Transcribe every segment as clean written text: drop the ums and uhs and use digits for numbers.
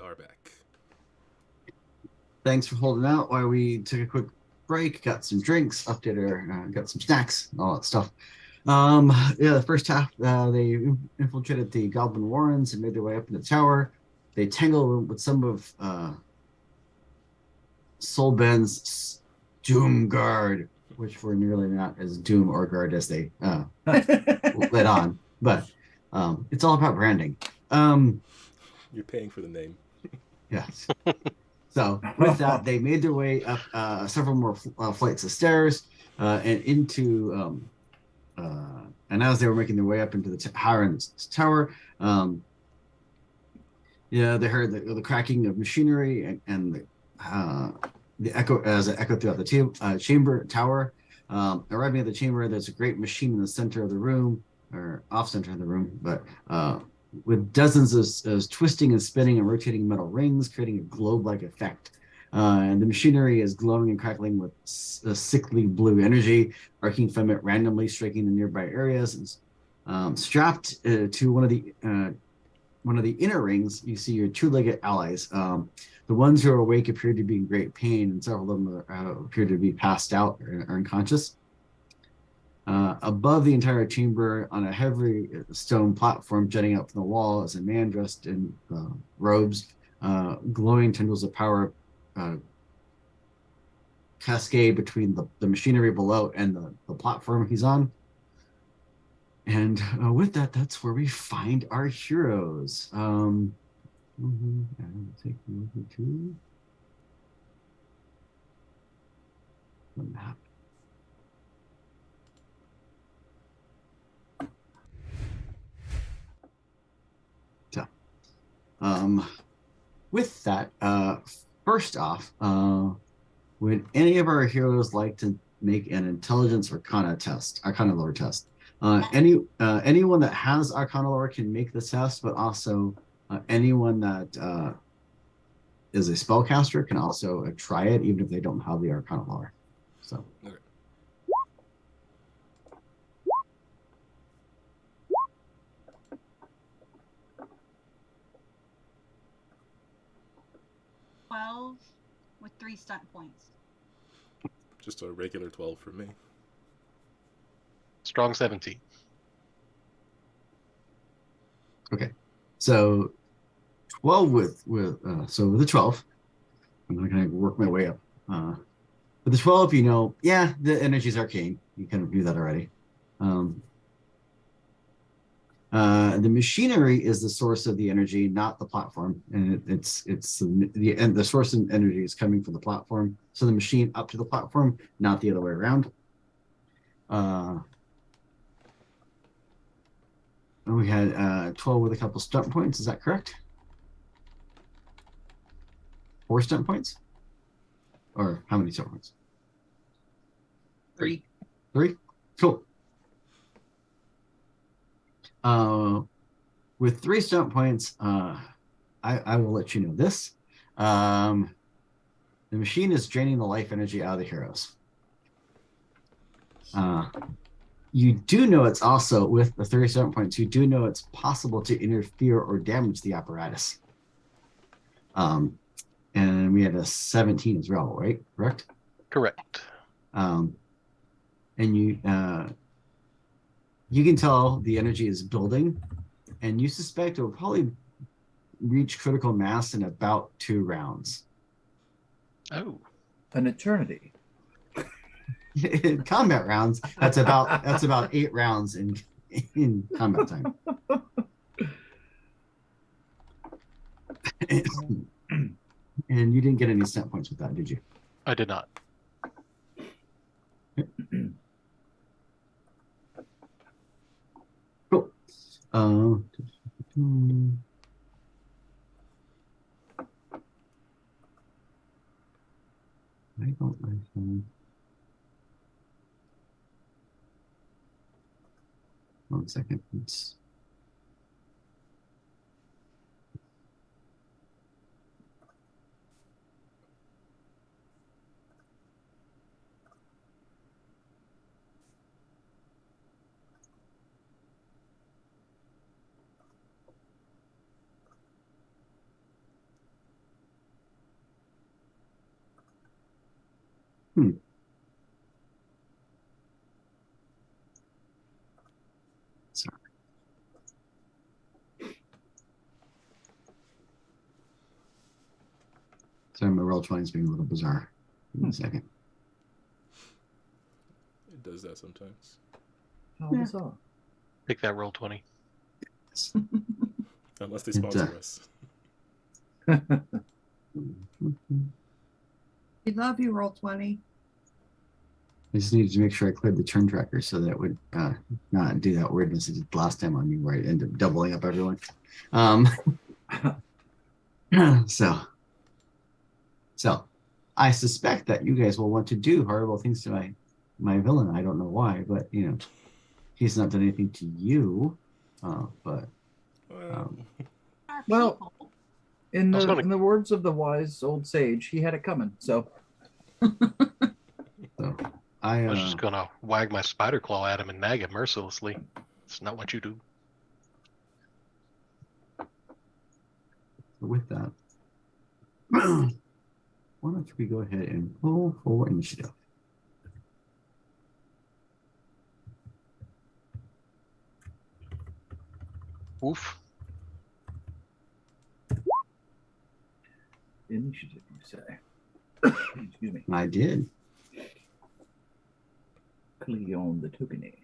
are back. Thanks for holding out while we took a quick break, got some drinks, updated our, got some snacks, all that stuff. Yeah, the first half, they infiltrated the Goblin Warrens and made their way up in the tower. They tangled with some of Solben's Doom Guard, which were nearly not as Doom or Guard as they let on. But it's all about branding. You're paying for the name. Yes. So with that, they made their way up several more flights of stairs and into, and as they were making their way up into the higher in the tower, yeah, they heard the cracking of machinery and the echo as it echoed throughout the chamber tower. Arriving at the chamber, there's a great machine in the center of the room, or off center of the room, but with dozens of twisting and spinning and rotating metal rings, creating a globe-like effect. And the machinery is glowing and crackling with a sickly blue energy, arcing from it randomly, striking the nearby areas. And strapped to one of the inner rings, you see your two-legged allies. The ones who are awake appear to be in great pain, and several of them appear to be passed out or unconscious. Above the entire chamber, on a heavy stone platform jutting out from the wall, is a man dressed in robes. Glowing tendrils of power cascade between the machinery below and the platform he's on. And with that, that's where we find our heroes. Take a look to the map. So, with that, first off, would any of our heroes like to make an intelligence Arcana lore test? Anyone that has Arcana lore can make the test, but also anyone that is a spellcaster can also try it, even if they don't have the Arcana lore. So. Okay. With 3 stunt points. Just a regular 12 for me. Strong 17. Okay, so 12 with so with the 12, I'm not going to work my way up. With the 12, the energy is arcane. You kind of knew that already. The machinery is the source of the energy, not the platform, and it's the source of energy is coming from the platform. So the machine up to the platform, not the other way around. We had 12 with a couple stunt points. Is that correct? 4 stunt points, or how many stunt points? 3. 3. Cool. With 3 stunt points, I will let you know this. The machine is draining the life energy out of the heroes. You do know it's also, with the 37 points, you do know it's possible to interfere or damage the apparatus. And we had a 17 as well, right? Correct? Correct. And you can tell the energy is building, and you suspect it will probably reach critical mass in about 2 rounds. Oh. An eternity. In combat rounds, that's about 8 rounds in combat time. And you didn't get any stunt points with that, did you? I did not. Cool. I don't know. 1 second. Sorry. Sorry, my roll 20 is being a little bizarre. Give me a second. It does that sometimes. How Yeah. bizarre. Pick that roll 20. Unless they It, sponsor us. We love you, roll 20. I just needed to make sure I cleared the turn tracker so that it would not do that weirdness it did last time on me where I ended up doubling up everyone. So I suspect that you guys will want to do horrible things to my villain. I don't know why, but you know, he's not done anything to you. But Well, Our Well- people. In I was the gonna- in the words of the wise old sage, he had it coming. So so I I was just gonna wag my spider claw at him and nag him mercilessly. It's not what you do. with that, why don't we go ahead and pull for initiative? Oof. initiative, you say? Excuse me. I did. Cleon the Tokenie.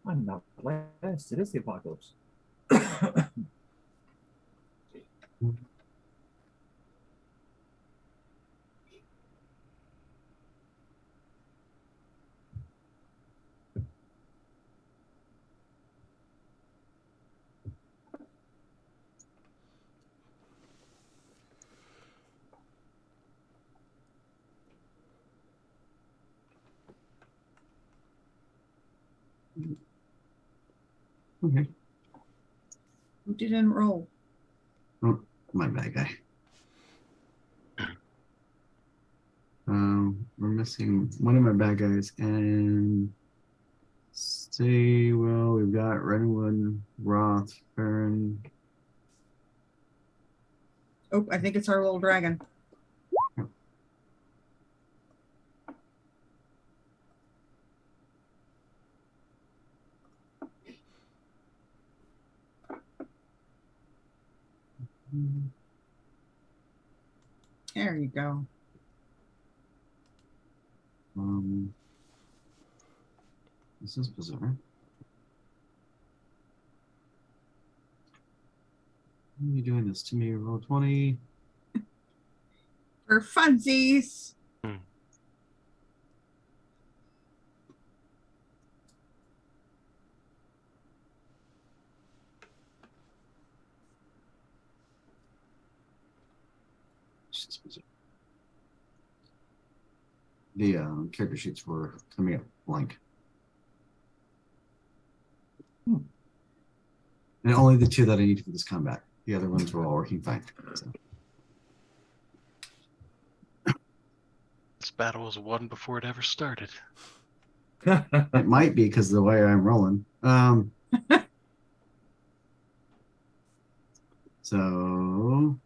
I'm not last. It is the apocalypse. Okay, Who didn't roll? my bad guy. We're missing one of my bad guys, and say, well, we've got Renwood, Roth, Farron. Oh, I think it's our little dragon. There you go. This is bizarre. Why are you doing this to me? Roll 20. For funsies. It's just bizarre. The character sheets were coming up blank. And only the two that I need for this combat. The other ones were all working fine. So. This battle was won before it ever started. It might be because of the way I'm rolling. So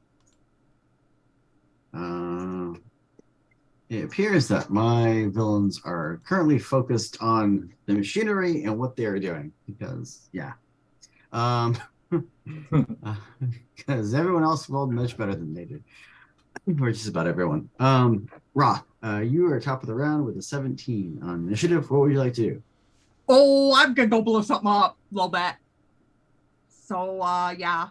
it appears that my villains are currently focused on the machinery and what they are doing. Because because everyone else rolled much better than they did. Or just about everyone. Ra, you are top of the round with a 17 on initiative. What would you like to do? Oh, I'm gonna go blow something up a little bit. So yeah.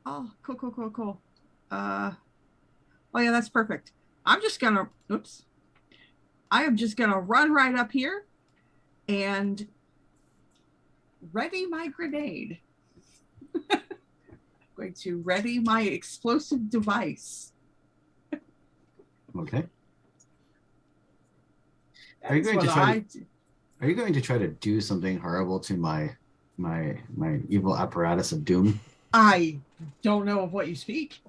Oh, cool. Oh yeah, that's perfect. I'm just gonna I am just gonna run right up here and ready my grenade. Going to ready my explosive device. Okay. That's Are you going to what try I to- do. Are you going to try to do something horrible to my evil apparatus of doom? I don't know of what you speak.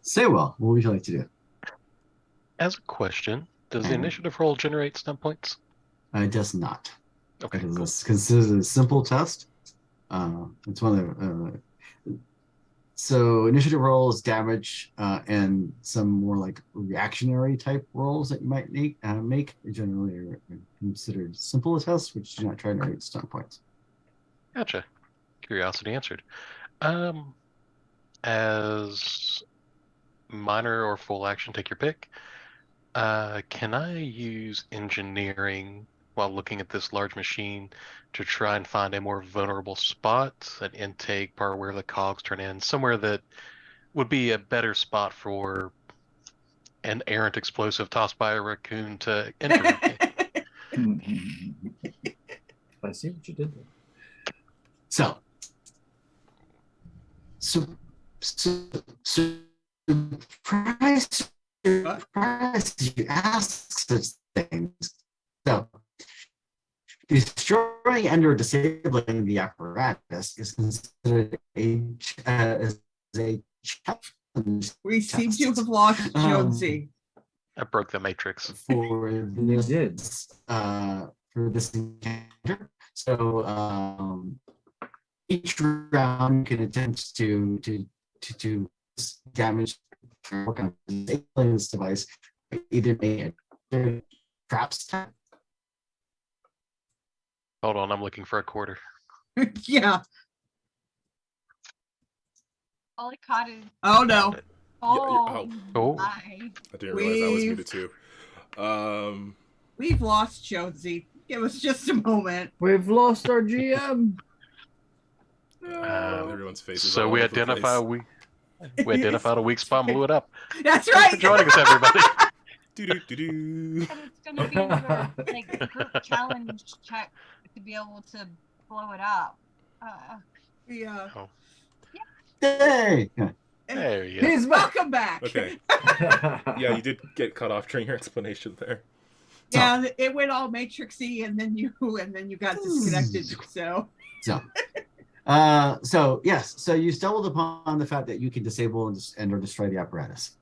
Say well, what would you like to do? As a question, does the initiative roll generate stump points? It does not. Okay, It is cool. considered a simple test. It's one of the so initiative rolls, damage, and some more like reactionary type rolls that you might make generally are considered simple tests, which do not try to generate stunt points. Gotcha. Curiosity answered. As minor or full action, take your pick. Can I use engineering while looking at this large machine to try and find a more vulnerable spot, an intake part where the cogs turn in, somewhere that would be a better spot for an errant explosive tossed by a raccoon to enter? I see what you did there. So, surprise you ask such things. So, destroying and or disabling the apparatus is considered as a challenge We seem to have lost Jonesy. I broke the matrix. for You did. for this encounter. So each round can attempt to damage or work on disabling this device, either make a traps type. Hold on, I'm looking for a quarter. Yeah. All it caught is. Oh no. Oh, Oh. my. I didn't realize I was We've- muted too. We've lost Jonesy. Give us just a moment. We've lost our GM. Everyone's faces. So all we over the identify place. we identified a weak spot and blew it up. That's Thanks for right. joining us, everybody. Doo-doo-doo-doo. And it's gonna be your like group challenge check to be able to blow it up. Yeah. Yay! Yeah. There you go. He's back. Welcome back. Okay. Yeah, you did get cut off during your explanation there. Yeah, it went all matrixy, and then you got disconnected. So So yes, so you stumbled upon the fact that you can disable and or destroy the apparatus.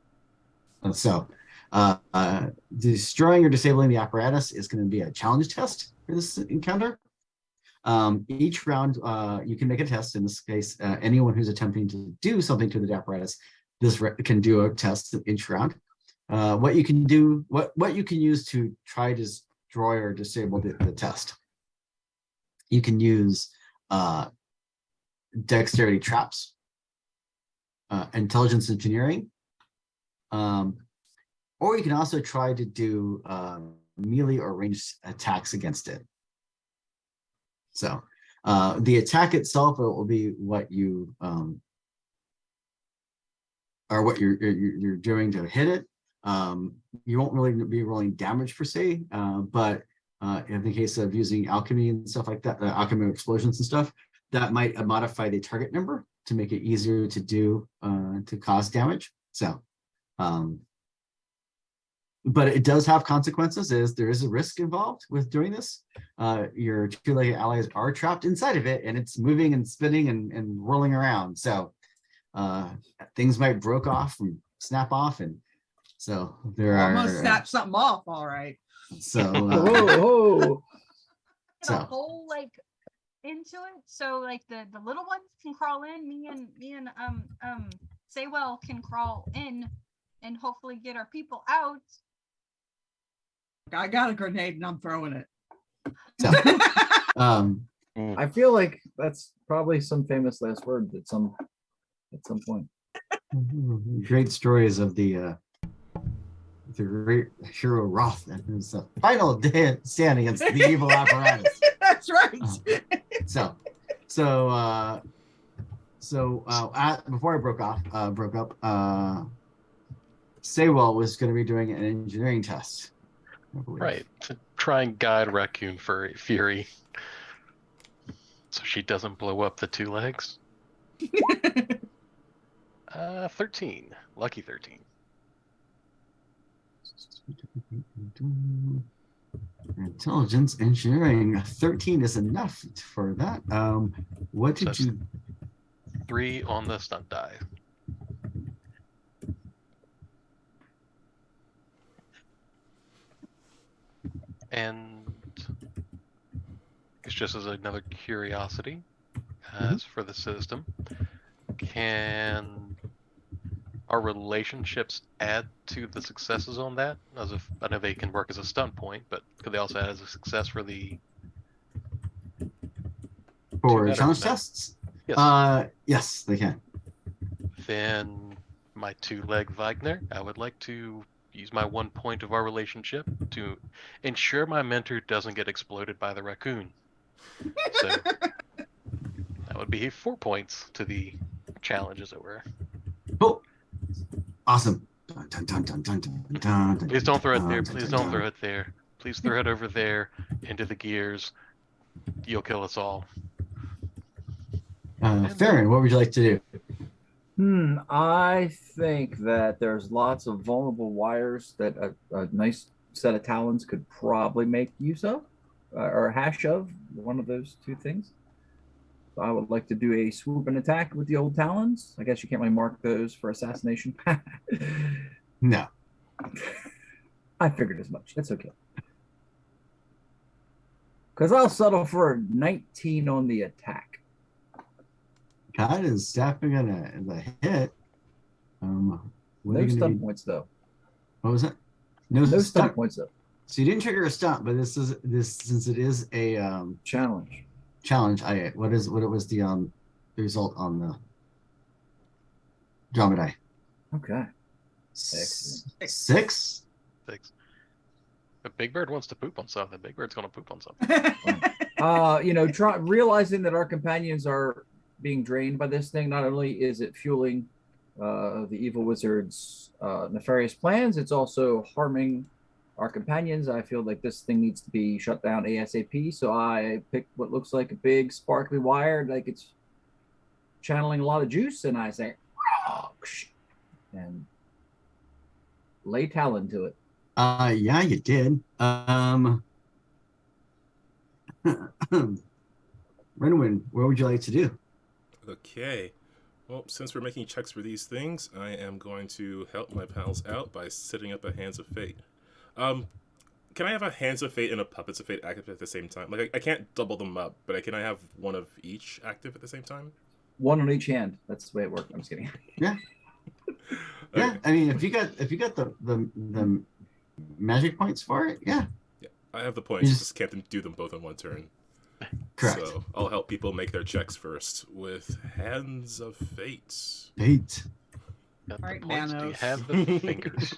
Destroying or disabling the apparatus is going to be a challenge test for this encounter. Each round, you can make a test. In this case, anyone who's attempting to do something to the apparatus, can do a test each round. What you can do, what you can use to try to destroy or disable the test. You can use dexterity traps, intelligence engineering, or you can also try to do melee or ranged attacks against it. So the attack itself will be what you or what you're doing to hit it. You won't really be rolling damage per se, but in the case of using alchemy and stuff like that, alchemy explosions and stuff, that might modify the target number to make it easier to do to cause damage. So, but it does have consequences. There is a risk involved with doing this. Your two-legged allies are trapped inside of it, and it's moving and spinning and rolling around. So things might snap off, and so there almost are. snapped something off. All right. So Whoa. Put a So. hole like into it, so like the little ones can crawl in. Me and Saywell can crawl in, and hopefully get our people out. I got a grenade and I'm throwing it. So, I feel like that's probably some famous last word at some point. great stories of the great hero Roth and his final stand against the evil apparatus. That's right. Before I broke up, Saywell was going to be doing an engineering test. I believe. Right, to try and guide Raccoon Fury so she doesn't blow up the two legs. 13. Lucky 13. Intelligence engineering 13 is enough for that. What did So you 3 on the stunt die. And it's just as another curiosity, as for the system, can our relationships add to the successes on that? As if I know they can work as a stunt point, but could they also add as a success for the for better challenge than that. tests? yes? Yes, they can. Then my 2-leg Wagner, I would like to use my 1 point of our relationship to ensure my mentor doesn't get exploded by the raccoon. So that would be 4 points to the challenge, as it were. Cool. Awesome. Dun, dun, dun, dun, dun, dun, dun, dun, Please don't throw it dun, there. dun, Please dun, don't dun. throw it there. Please throw it over there into the gears. You'll kill us all. Farron, what would you like to do? I think that there's lots of vulnerable wires that a nice set of talons could probably make use of, or a hash of one of those two things. So I would like to do a swoop and attack with the old talons. I guess you can't really mark those for assassination. No. I figured as much. That's okay. Because I'll settle for a 19 on the attack. God is definitely gonna hit. What are No you gonna stun do? points, though. What was it? No stun stunt. points, though. So you didn't trigger a stunt, but this since it is a Challenge. challenge. What was the result on the drama die? Okay. Six. Six. If Big Bird wants to poop on something, Big Bird's gonna poop on something. Realizing that our companions are being drained by this thing, not only is it fueling the evil wizard's nefarious plans, it's also harming our companions. I feel like this thing needs to be shut down ASAP. So I picked what looks like a big sparkly wire, like it's channeling a lot of juice, and I say, and lay talon to it. Yeah, you did. Renwin, what would you like to do? Okay. Well, since we're making checks for these things, I am going to help my pals out by setting up a Hands of Fate. Can I have a Hands of Fate and a Puppets of Fate active at the same time? Like, I can't double them up, but can I have one of each active at the same time? One on each hand. That's the way it worked. I'm just kidding. Yeah. Okay. Yeah, I mean, if you got the magic points for it, yeah. Yeah, I have the points. Yes. Just can't do them both in one turn. Correct. So I'll help people make their checks first with Hands of Fate. Fate. Got Alright, the points. Do you Manos. have the fingers?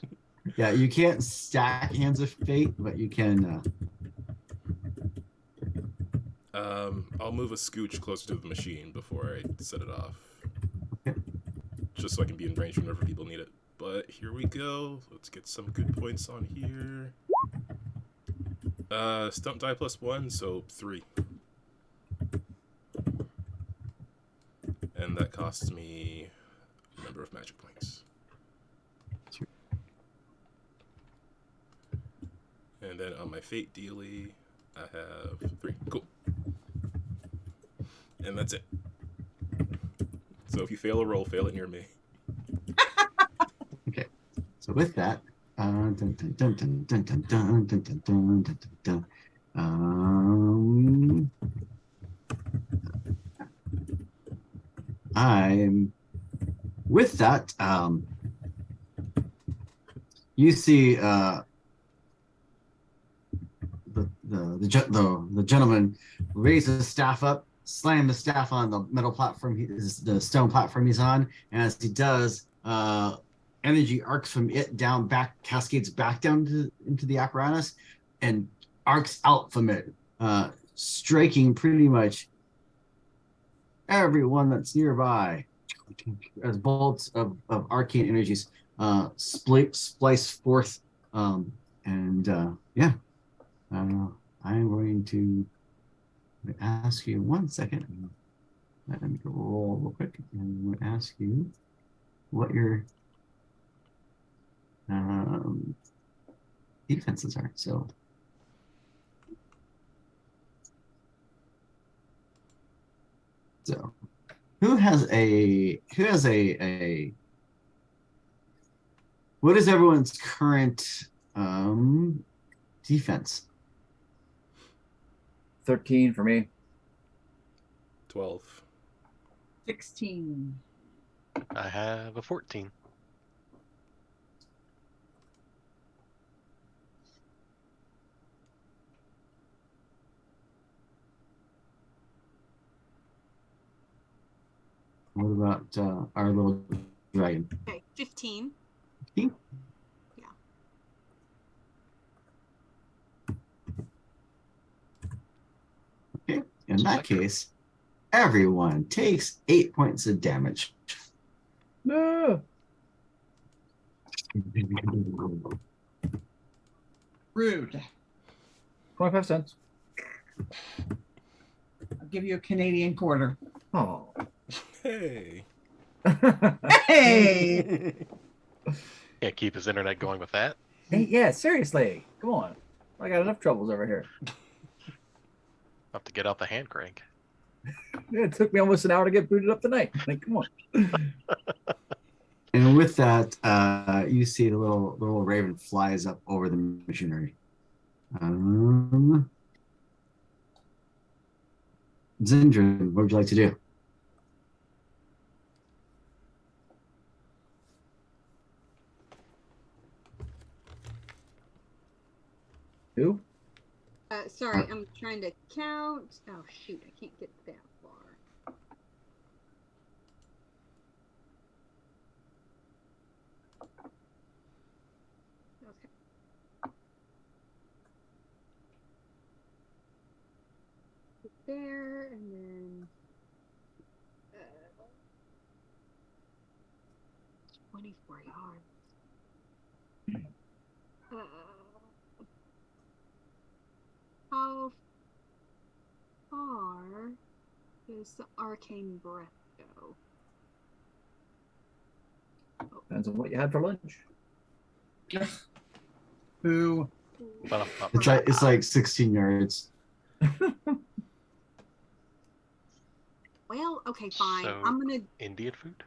Yeah, you can't stack Hands of Fate, but you can. I'll move a scooch closer to the machine before I set it off. Okay. Just so I can be in range whenever people need it. But here we go. Let's get some good points on here. Stunt die +1, so 3. And that costs me a number of magic points. And then on my fate dealie, I have 3. Cool. And that's it. So if you fail a roll, fail it near me. Okay. So with that, dun, dun, dun, dun, dun, dun, dun, dun, dun, dun, dun, dun, dun. I'm with that. You see the gentleman raise his staff up, slam the staff on the metal platform, the stone platform he's on, and as he does, energy arcs from it down back, cascades back down into the apparatus, and arcs out from it, striking pretty much everyone that's nearby as bolts of arcane energies splice forth. I'm going to ask you 1 second. Let me roll real quick, and I'm going to ask you what your defenses are. So who has a what is everyone's current defense? 13 for me. 12. 16. I have a 14. What about our little dragon? Okay, 15. 15? Yeah. Okay. In that case, everyone takes 8 points of damage. No. Rude. 25 cents. I'll give you a Canadian quarter. Oh. Hey. Hey! Can't keep his internet going with that. Hey, yeah, seriously. Come on. I got enough troubles over here. Have to get out the hand crank. Yeah, it took me almost an hour to get booted up tonight. Like, come on. And with that, you see the little raven flies up over the machinery. Zindran, what would you like to do? Who? Sorry, I'm trying to count. Oh shoot, I can't get that far. Okay. There and then 24 yards. How far does the arcane breath go? Depends on what you had for lunch. Boo. It's like 16 yards. Well, okay, fine. So, I'm gonna Indian food?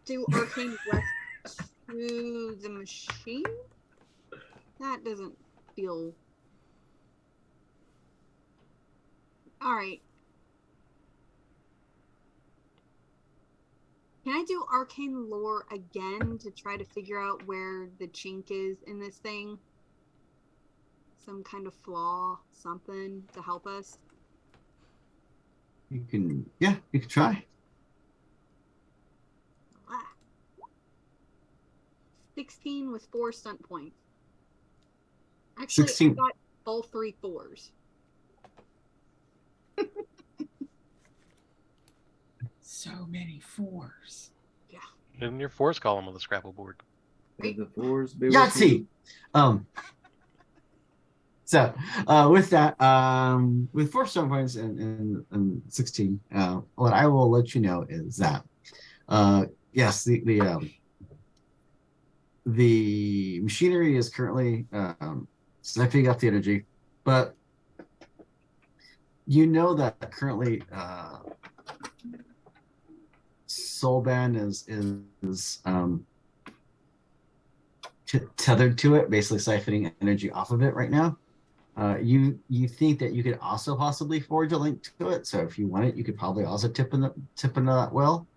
do arcane breath to the machine. That doesn't feel. All right. Can I do arcane lore again to try to figure out where the chink is in this thing? Some kind of flaw, something to help us. You can try. Ah. 16 with 4 stunt points. Actually, 16. I got all 3 4s. So many 4s. Yeah. In your force column on the Scrabble board. May the fours be with Yahtzee. you. So with that, with 4 stone points and 16, what I will let you know is that yes, the machinery is currently siphoning up the energy, but you know that currently Soulban is tethered to it, basically siphoning energy off of it right now. You think that you could also possibly forge a link to it. So if you want it, you could probably also tip into that well.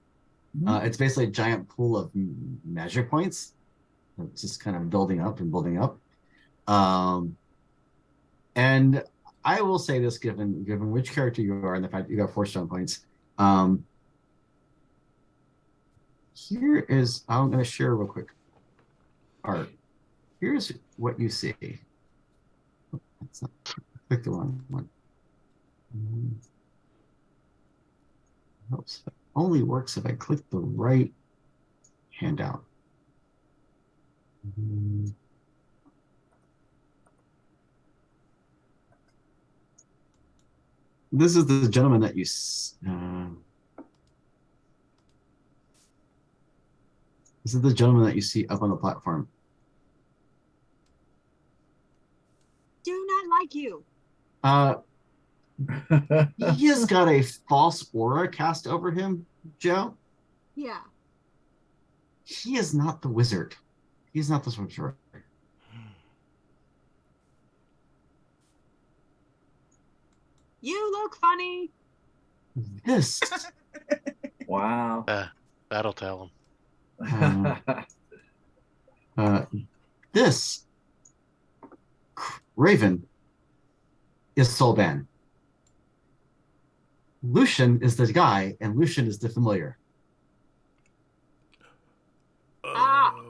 It's basically a giant pool of measure points. It's just kind of building up and building up. And I will say this, given which character you are and the fact that you got 4 stone points. Here is, I'm going to share real quick. Art. Here's what you see. That's not, click the wrong one. Helps. It only works if I click the right handout. This is the gentleman that you. This is the gentleman that you see up on the platform. you. He has got a false aura cast over him, Joe. Yeah. He is not the wizard. He's not the sorcerer. You look funny. This Wow. That'll tell him. this Raven is Solban. Lucian is the guy, and Lucian is the familiar. Ah. Oh.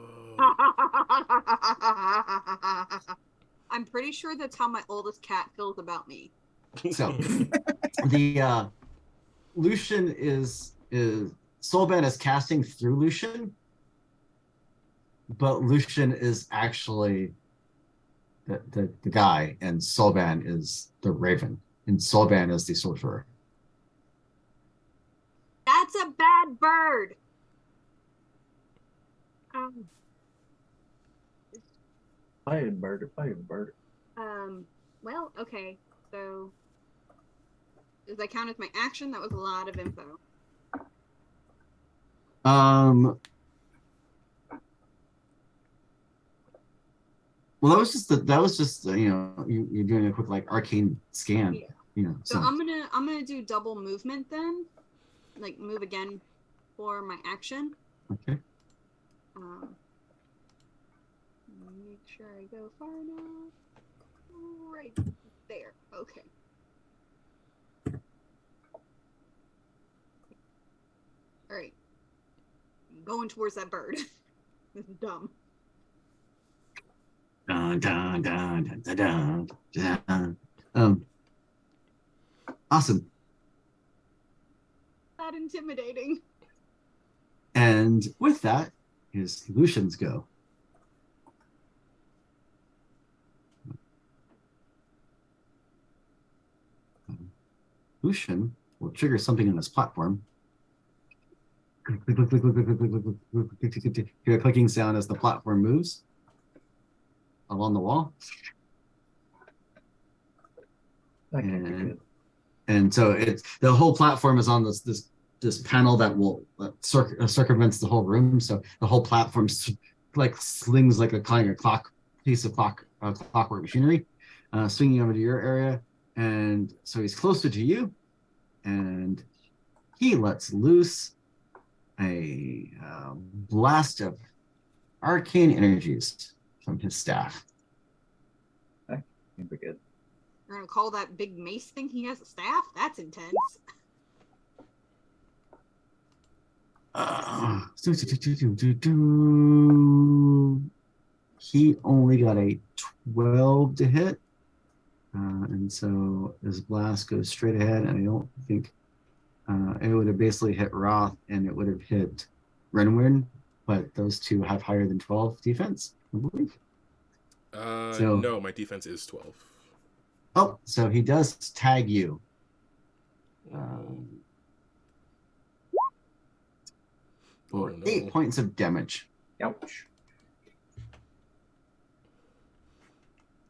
I'm pretty sure that's how my oldest cat feels about me. So the Lucian is Solban is casting through Lucian, but Lucian is actually the guy, and Solban is the Raven, and Solban is the sorcerer. That's a bad bird. Fire bird. Well, okay. So, does that count as my action? That was a lot of info. Well, that was just you're doing a quick like arcane scan. Yeah. So I'm gonna do double movement then, like move again for my action. Okay. Make sure I go far enough. Right there. Okay. All right. I'm going towards that bird. This is dumb. Dun, dun, dun, dun, dun, dun, dun. Awesome. That intimidating. And with that is Lucian's go. Lucian will trigger something on his platform. Hear a clicking sound as the platform moves along the wall. That can't be good. And so it's the whole platform is on this panel that will circumvents the whole room. So the whole platform like slings like a kind of piece of clockwork machinery, swinging over to your area. And so he's closer to you, and he lets loose a blast of arcane energies from his staff. That can't be good. We're gonna call that big mace thing he has a staff? That's intense. He only got a 12 to hit. And so his blast goes straight ahead, and I don't think it would have basically hit Roth, and it would have hit Renwin, but those two have higher than 12 defense, I believe. No, my defense is 12. Oh, so he does tag you. For 8 points of damage. Ouch.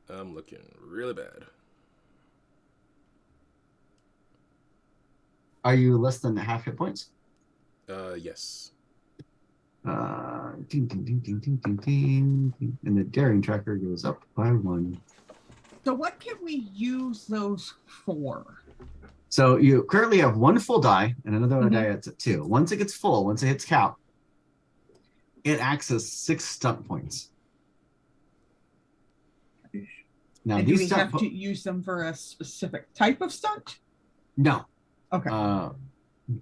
I'm looking really bad. Are you less than half hit points? Yes. Ding, ding, ding, ding, ding, ding, ding. And the daring tracker goes up by 1. So what can we use those for? So you currently have 1 full die and another die at 2. Once it gets full, once it hits cap, it acts as 6 stunt points. Now, And do these we have to use them for a specific type of stunt? No. Okay.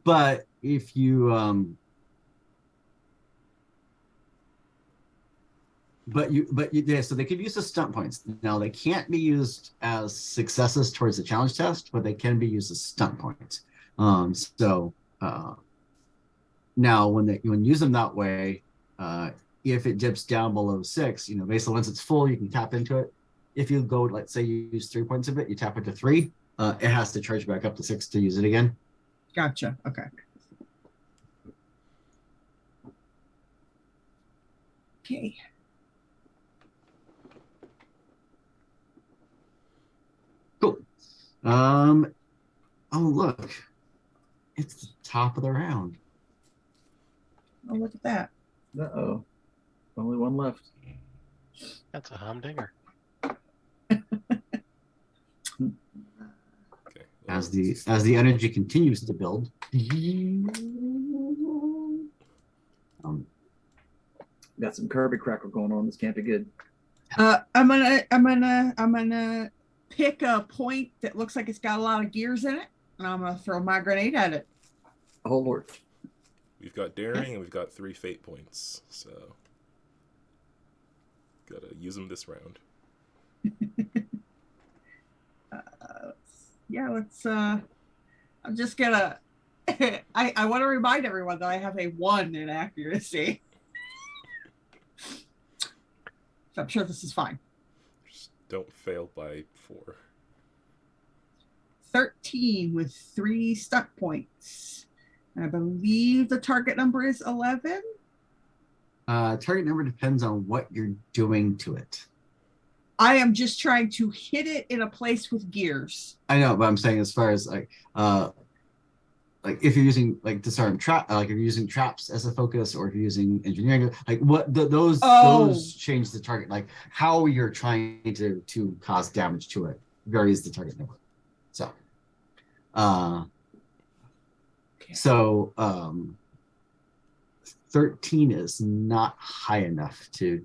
But if you so they could use the stunt points. Now they can't be used as successes towards the challenge test, but they can be used as stunt points. Now when you use them that way, if it dips down below 6, basically once it's full, you can tap into it. If you go, let's say you use 3 points of it, you tap it to 3, it has to charge back up to 6 to use it again. Gotcha. Okay. Okay. Oh look, it's the top of the round. Oh, look at that. Uh-oh. Only one left. That's a humdinger. Okay. As the energy continues to build. Got some Kirby crackle going on. This can't be good. I'm gonna pick a point that looks like it's got a lot of gears in it, and I'm gonna throw my grenade at it. Oh Lord. We've got daring and we've got 3 fate points, so gotta use them this round. Let's. I'm just gonna. I want to remind everyone that I have a 1 in accuracy. So I'm sure this is fine. Just don't fail by 4. 13 with 3 stuck points. I believe the target number is 11. Target number depends on what you're doing to it. I am just trying to hit it in a place with gears. I know, but I'm saying as far as like if you're using like disarm trap, like if you're using traps as a focus, or if you're using engineering, like what those change the target. Like how you're trying to cause damage to it varies the target number. So, Okay. so 13 is not high enough to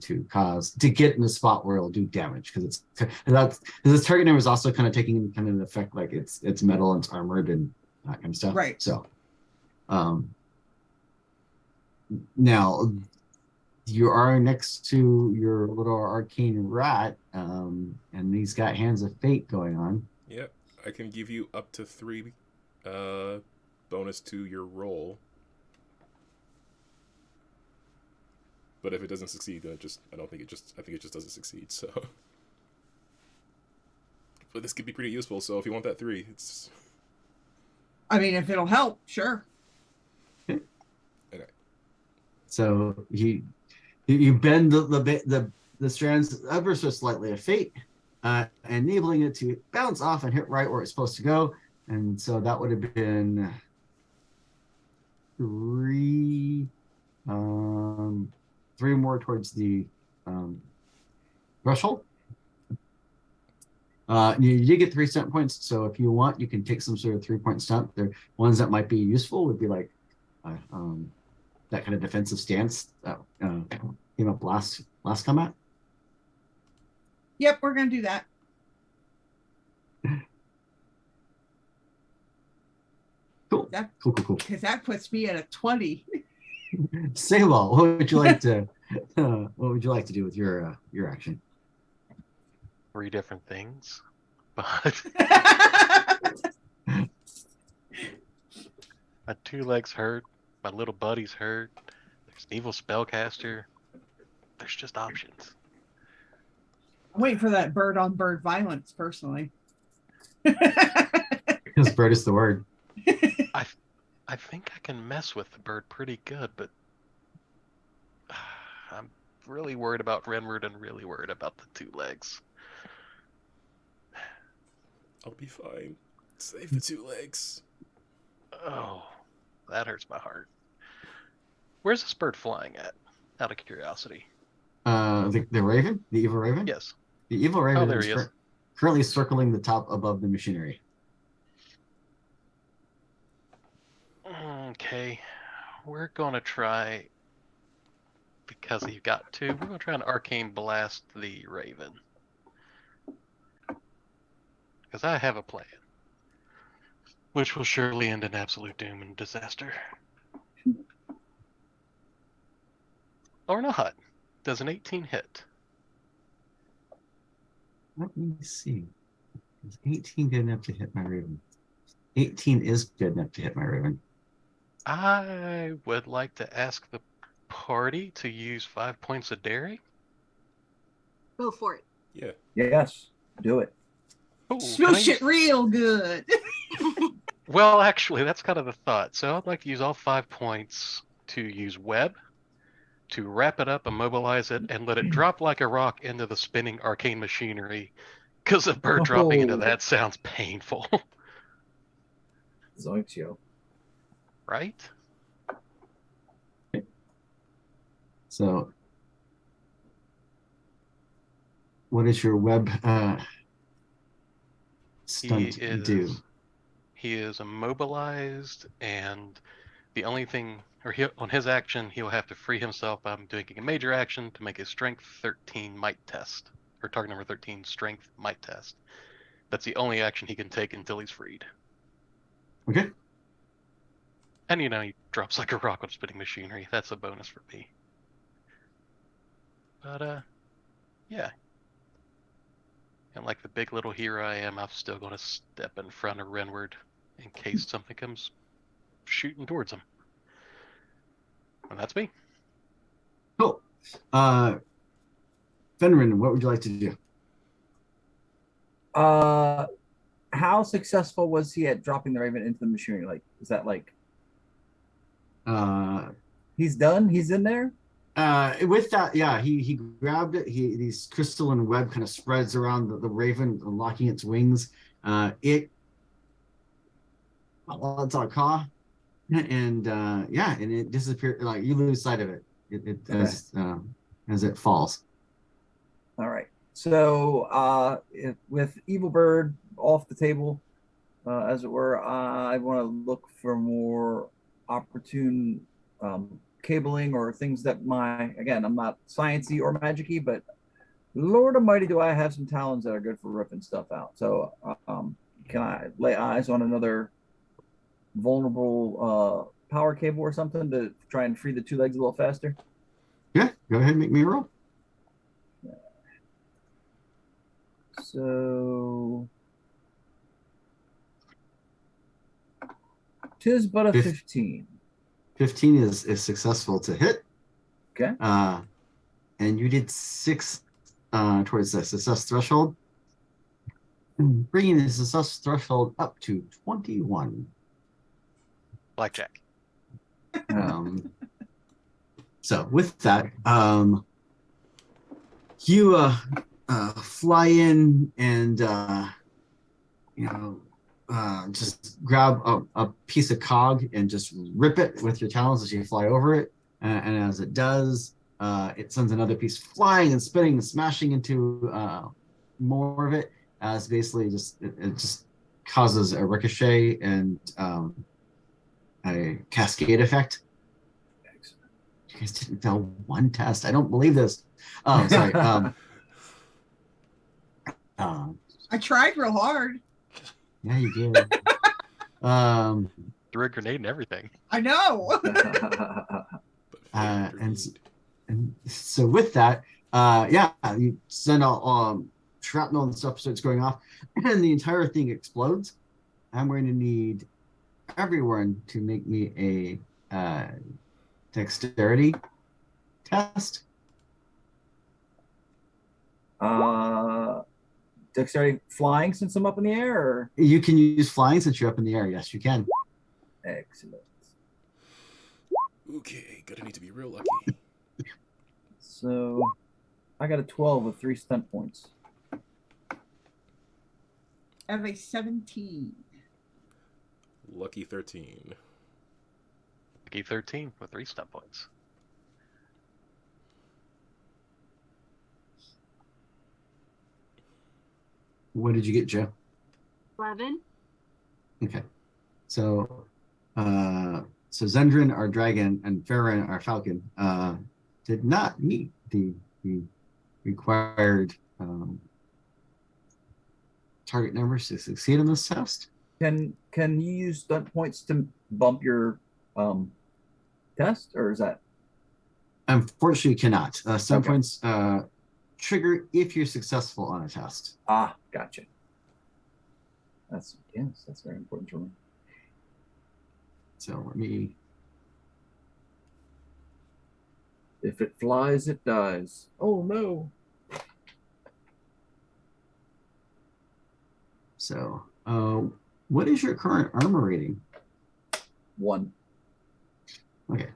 get in a spot where it'll do damage, because this target number is also kind of taking kind of an effect, like it's metal and it's armored and that kind of stuff. Right. So now you are next to your little arcane rat, and he's got Hands of Fate going on. Yep, I can give you up to 3 bonus to your roll. But if it doesn't succeed, then I think it just doesn't succeed, so. But this could be pretty useful, so if you want that 3, it's. I mean, if it'll help, sure. Okay. So you bend the strands ever so slightly of Fate, enabling it to bounce off and hit right where it's supposed to go. And so that would have been 3 more towards the threshold. You did get 3 stunt points, so if you want, you can take some sort of 3-point stunt. The ones that might be useful would be like that kind of defensive stance that came up last combat. Yep, we're gonna do that. Cool. Cool. Because that puts me at a 20. Saywell, what would you like to do with your action? 3 different things, but my 2 legs hurt, my little buddy's hurt, there's an evil spellcaster, there's just options. I'm waiting for that bird on bird violence, personally. Because bird is the word. I think I can mess with the bird pretty good, but I'm really worried about Renward and really worried about the 2 legs. I'll be fine. Save the 2 legs. Oh, that hurts my heart. Where's this bird flying at? Out of curiosity. The raven, the evil raven. Yes. The evil raven there he is. Currently circling the top above the machinery. Okay, we're gonna try, because you've got 2, we're gonna try an arcane blast the raven. Because I have a plan, which will surely end in absolute doom and disaster. Or not. Does an 18 hit? Let me see. Is 18 good enough to hit my raven? 18 is good enough to hit my raven. I would like to ask the party to use 5 points of daring. Go for it. Yeah. Yes, do it. Ooh, Smoosh it real good. Well, actually, that's kind of the thought. So I'd like to use all 5 points to use web, to wrap it up, immobilize it, and let it drop like a rock into the spinning arcane machinery Because a bird dropping into Oh. that sounds painful, Zoinks, right? So, what does your web stunt do? He is immobilized, and the only thing, on his action, he'll have to free himself by doing a major action to make a Strength 13 Might test, or target number 13 Strength Might test. That's the only action he can take until he's freed. Okay. And he drops like a rock with spinning machinery. That's a bonus for me. But yeah. And like the big little hero I am, I'm still going to step in front of Renward in case something comes shooting towards him. And that's me. Cool. Fenrin, what would you like to do? How successful was he at dropping the Raven into the machinery? Like, is that like he's done? He's in there? With that, yeah, he grabbed it. These crystalline web kind of spreads around the Raven, locking its wings. It's on caw, and and it disappeared. Like you lose sight of it. As it falls. All right. So with Evil Bird off the table, as it were, I want to look for more opportune cabling or things that I'm not sciencey or magicy, but Lord Almighty, do I have some talons that are good for ripping stuff out. So can I lay eyes on another vulnerable power cable or something to try and free the two legs a little faster? Yeah, go ahead and make me a roll. So 'tis but a 15. 15 is successful to hit. Okay. And you did 6 towards the success threshold, bringing the success threshold up to 21. Blackjack. So with that, you fly in and just grab a piece of cog and just rip it with your talons as you fly over it. And as it does, it sends another piece flying and spinning and smashing into more of it, as basically it just causes a ricochet and a cascade effect. You guys didn't fail one test. I don't believe this. Oh, sorry. I tried real hard. Yeah, you did. Threw a grenade and everything. I know. And so with that, you send out shrapnel and stuff starts going off, and the entire thing explodes. I'm going to need everyone to make me a dexterity test. Dexterity flying since I'm up in the air, or you can use flying since you're up in the air. Yes, you can. Excellent. Okay, gonna need to be real lucky. So I got a 12 with 3 stunt points. I have a 17. Lucky 13. Lucky 13 with 3 stunt points. What did you get, Joe? 11. Okay. So Zendrin, our dragon, and Farron, our falcon, did not meet the required target numbers to succeed in this test. Can you use stunt points to bump your test, or is that? Unfortunately, you cannot. Stunt Okay. points trigger if you're successful on a test. Ah, gotcha. That's very important to me. So let me. If it flies, it dies. Oh no. So, what is your current armor rating? 1. Okay.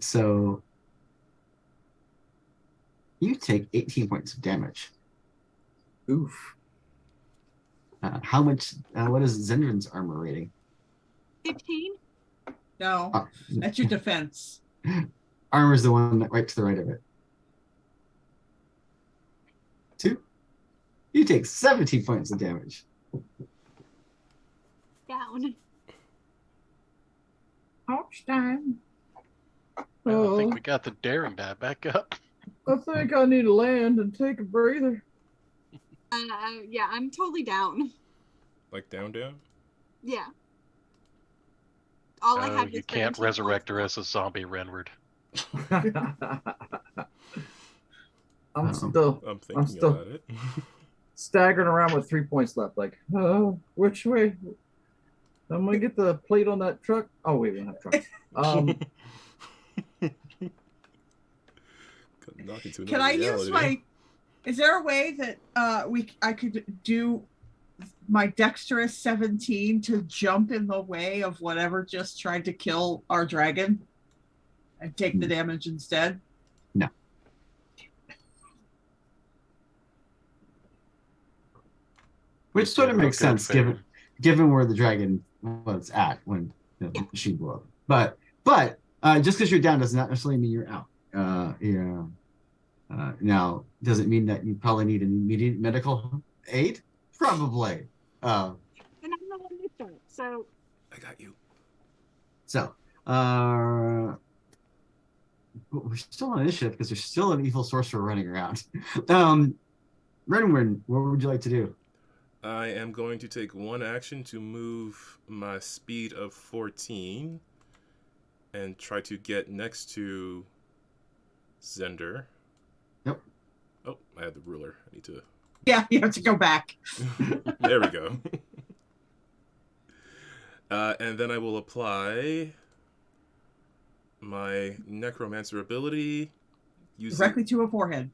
So you take 18 points of damage. Oof. How much? What is Zendrin's armor rating? 15. No, Uh, that's your defense. Armor's the one right to the right of it. 2. You take 17 points of damage. Down. Ouch time. I think Oh, we got the daring die back up. I think I need to land and take a breather. Yeah, I'm totally down. Like down. Yeah. All I Oh, had you was can't 17 resurrect her points as a zombie Renward. I'm Uh-oh. still I'm thinking still- about it. staggering around with 3 points left. Like, which way? I'm gonna get the plate on that truck. Oh wait, we don't have trucks. Knock into Can another I use reality. my? Is there a way that I could do my dexterous 17 to jump in the way of whatever just tried to kill our dragon and take the damage instead? Which sort of Yeah, makes good sense Farron. given where the dragon was at when the machine blew up. But just because you're down does not necessarily mean you're out. Now, does it mean that you probably need an immediate medical aid? Probably. And I'm the one who started, so I got you. So, but we're still on initiative because there's still an evil sorcerer running around. Renwin, what would you like to do? I am going to take one action to move my speed of 14 and try to get next to Zender. Yep. Oh, I had the ruler. I need to. Yeah, you have to go back. There we go. And then I will apply my necromancer ability. Directly to a forehead.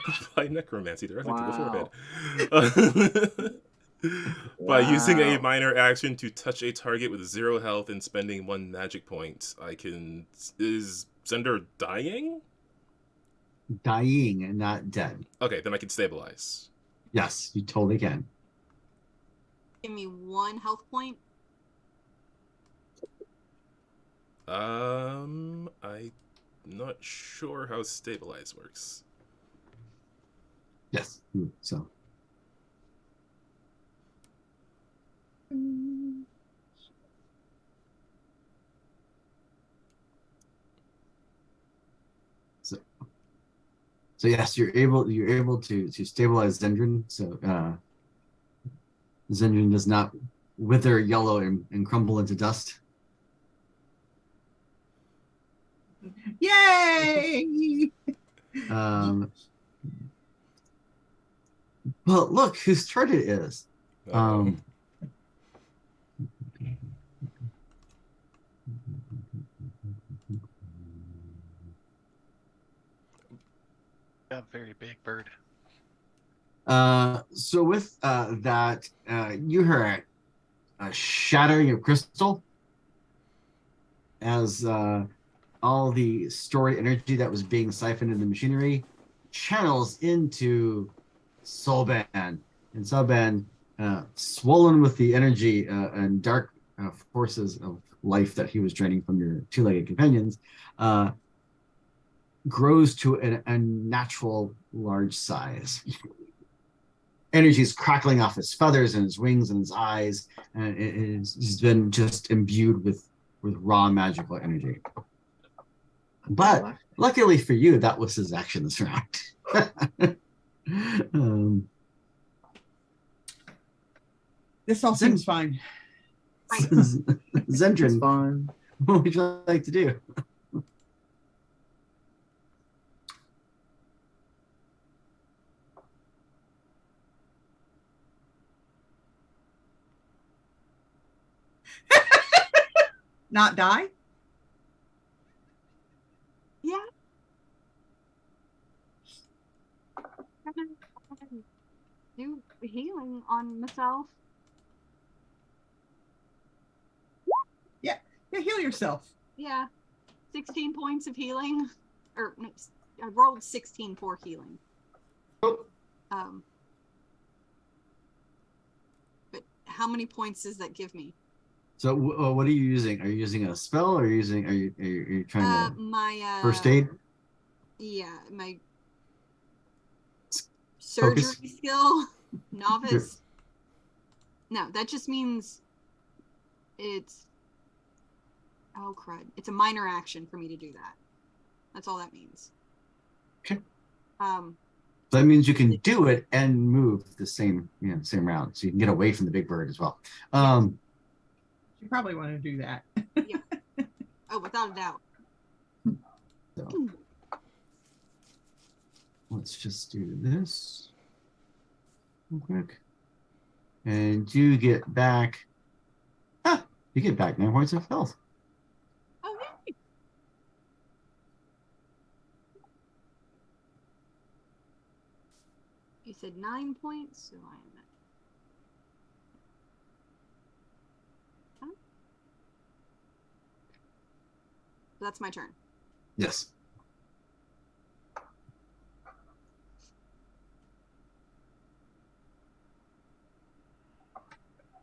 Apply necromancy directly Wow. to the forehead. By using a Wow. minor action to touch a target with 0 health and spending 1 magic point, I can. Is Zender dying? Dying and not dead. Okay, then I can stabilize. Yes, you totally can. give me 1 health point. I'm not sure how stabilize works. Yes. So. So yes, you're able to stabilize Zendrin. So Zendrin does not wither, yellow, and crumble into dust. Yay! But look whose turn it is. Uh-oh. Got very big bird. So with that, you hear a shattering of crystal as all the stored energy that was being siphoned in the machinery channels into Solban. And Solban, swollen with the energy and dark forces of life that he was draining from your two-legged companions, grows to a natural large size. Energy is crackling off his feathers and his wings and his eyes, and he's been just imbued with raw magical energy. But luckily for you, that was his action this round. This all seems fine. It's Zendrin, fine. what would you like to do? Not die? Yeah. I'm gonna do healing on myself. Yeah, heal yourself. Yeah. 16 points of healing. Or no, I rolled 16 for healing. Oh. how many points does that give me? So what are you using? Are you using a spell, or are you trying to My first aid? Yeah, my surgery Focus. skill, novice. No, that just means it's. Oh crud! It's a minor action for me to do that. That's all that means. Okay. Um. So that means you can do it and move the same round, so you can get away from the big bird as well. You probably want to do that. Yeah. Oh, without a doubt. So let's just do this real quick, and you get back. You get back 9 points of health. Oh, yay. You said 9 points, so I am at. Huh? That's my turn. Yes.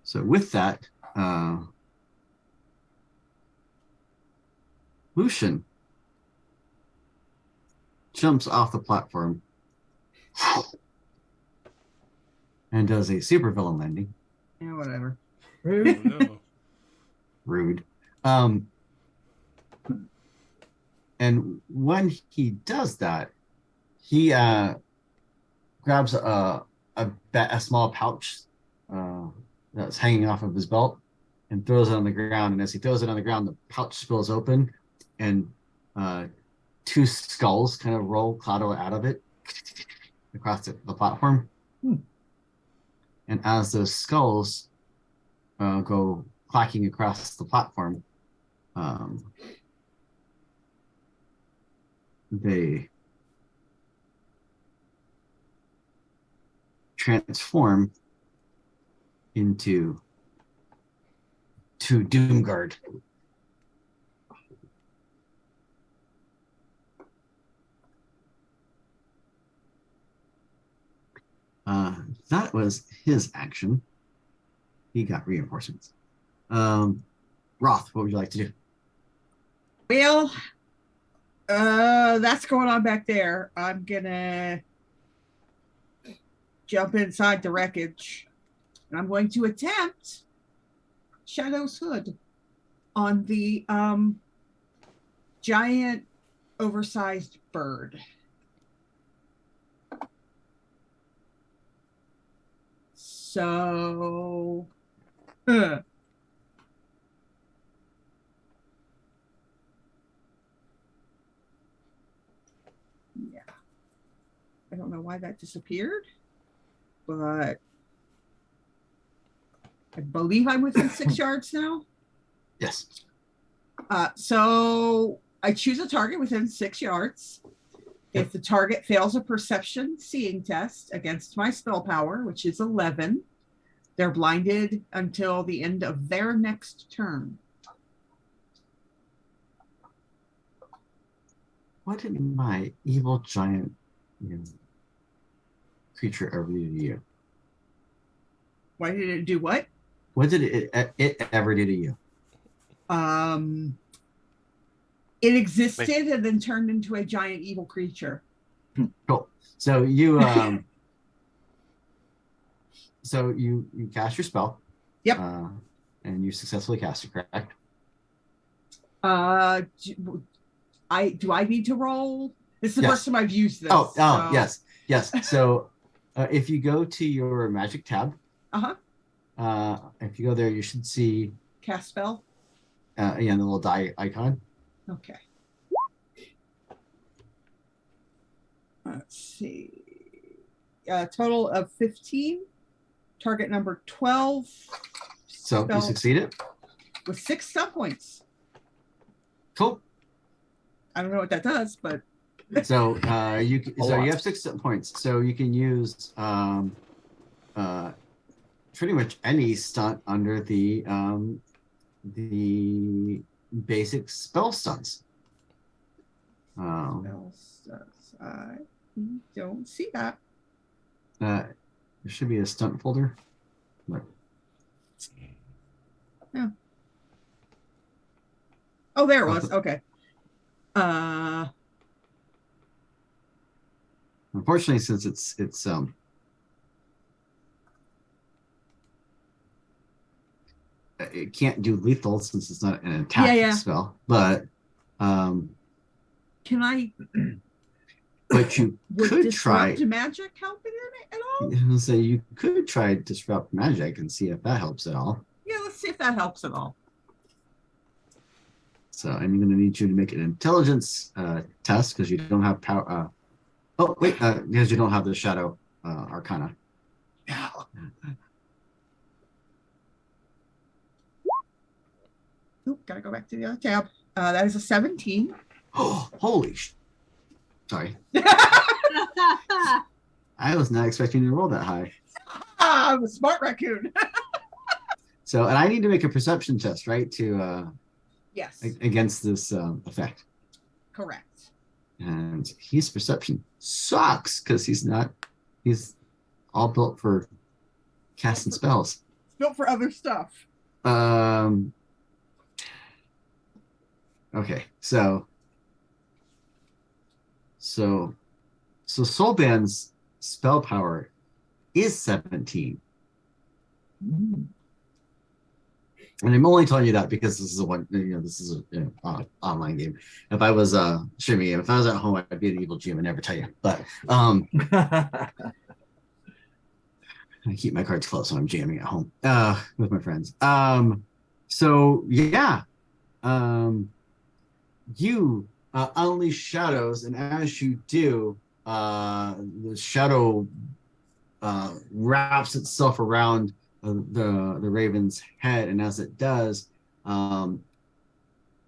So with that, Lucian jumps off the platform and does a supervillain landing. Yeah, whatever. Oh, no. Rude. And when he does that, he grabs a small pouch that's hanging off of his belt and throws it on the ground. And as he throws it on the ground, the pouch spills open, and 2 skulls kind of roll Clado out of it across the platform. And as those skulls go clacking across the platform, they transform into 2 Doomguard. That was his action. He got reinforcements. Roth, what would you like to do? Well, that's going on back there. I'm gonna jump inside the wreckage, and I'm going to attempt Shadow's Hood on the giant oversized bird. So yeah, I don't know why that disappeared, but I believe I'm within 6 yards now. Yes. So I choose a target within 6 yards. If the target fails a perception seeing test against my spell power, which is 11, they're blinded until the end of their next turn. What did my evil giant creature ever do to you? Why did it do what? What did it ever do to you? It existed and then turned into a giant evil creature. Cool. So you you cast your spell. Yep. And you successfully cast it, correct? Do I need to roll? This is the Yes. first time I've used this. Oh, yes. So if you go to your magic tab, if you go there, you should see Cast spell. the little die icon. Okay. Let's see. Total of 15. Target number 12. So you Spell succeeded. with 6 sub points. Cool. I don't know what that does, but So you lot. have 6 points. So you can use pretty much any stunt under the basic spell stunts. spell stunts. I don't see that. There should be a stunt folder. But Oh, there it was. Okay. Unfortunately, since it can't do lethal since it's not an attack spell, but can I? But you could try magic helping it at all? So you could try disrupt magic and see if that helps at all. Yeah, let's see if that helps at all. So I'm going to need you to make an intelligence test because you don't have power. Oh wait, because you don't have the shadow arcana. Yeah. Oop, gotta go back to the other tab. That is a 17. Oh, holy sorry. I was not expecting you to roll that high. I'm a smart raccoon. So, and I need to make a perception test, right? To yes, against this effect. Correct. And his perception sucks because he's all built for casting spells. It's built for other stuff. Okay, so Soulband's spell power is 17. Mm. And I'm only telling you that because this is an online game. If I was streaming, if I was at home, I'd be an evil GM and never tell you. But I keep my cards close when I'm jamming at home with my friends. So yeah, you unleash shadows, and as you do, the shadow wraps itself around the raven's head, and as it does,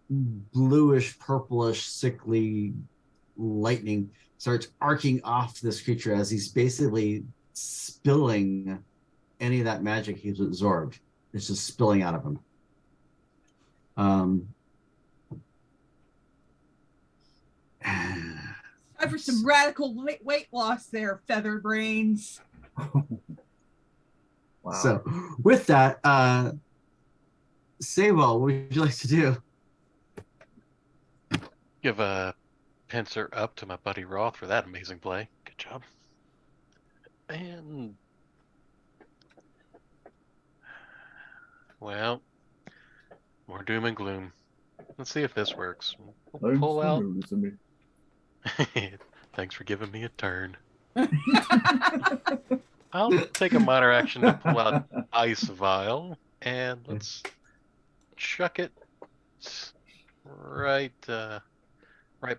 bluish, purplish, sickly lightning starts arcing off this creature as he's basically spilling any of that magic he's absorbed. It's just spilling out of him. Time for some radical weight loss there, feather brains. Wow. So with that, Saywell, what would you like to do? Give a pincer up to my buddy Roth for that amazing play. Good job. And well, more doom and gloom. Let's see if this works. We'll pull out. Thanks for giving me a turn. I'll take a minor action to pull out Ice Vial, and let's chuck it right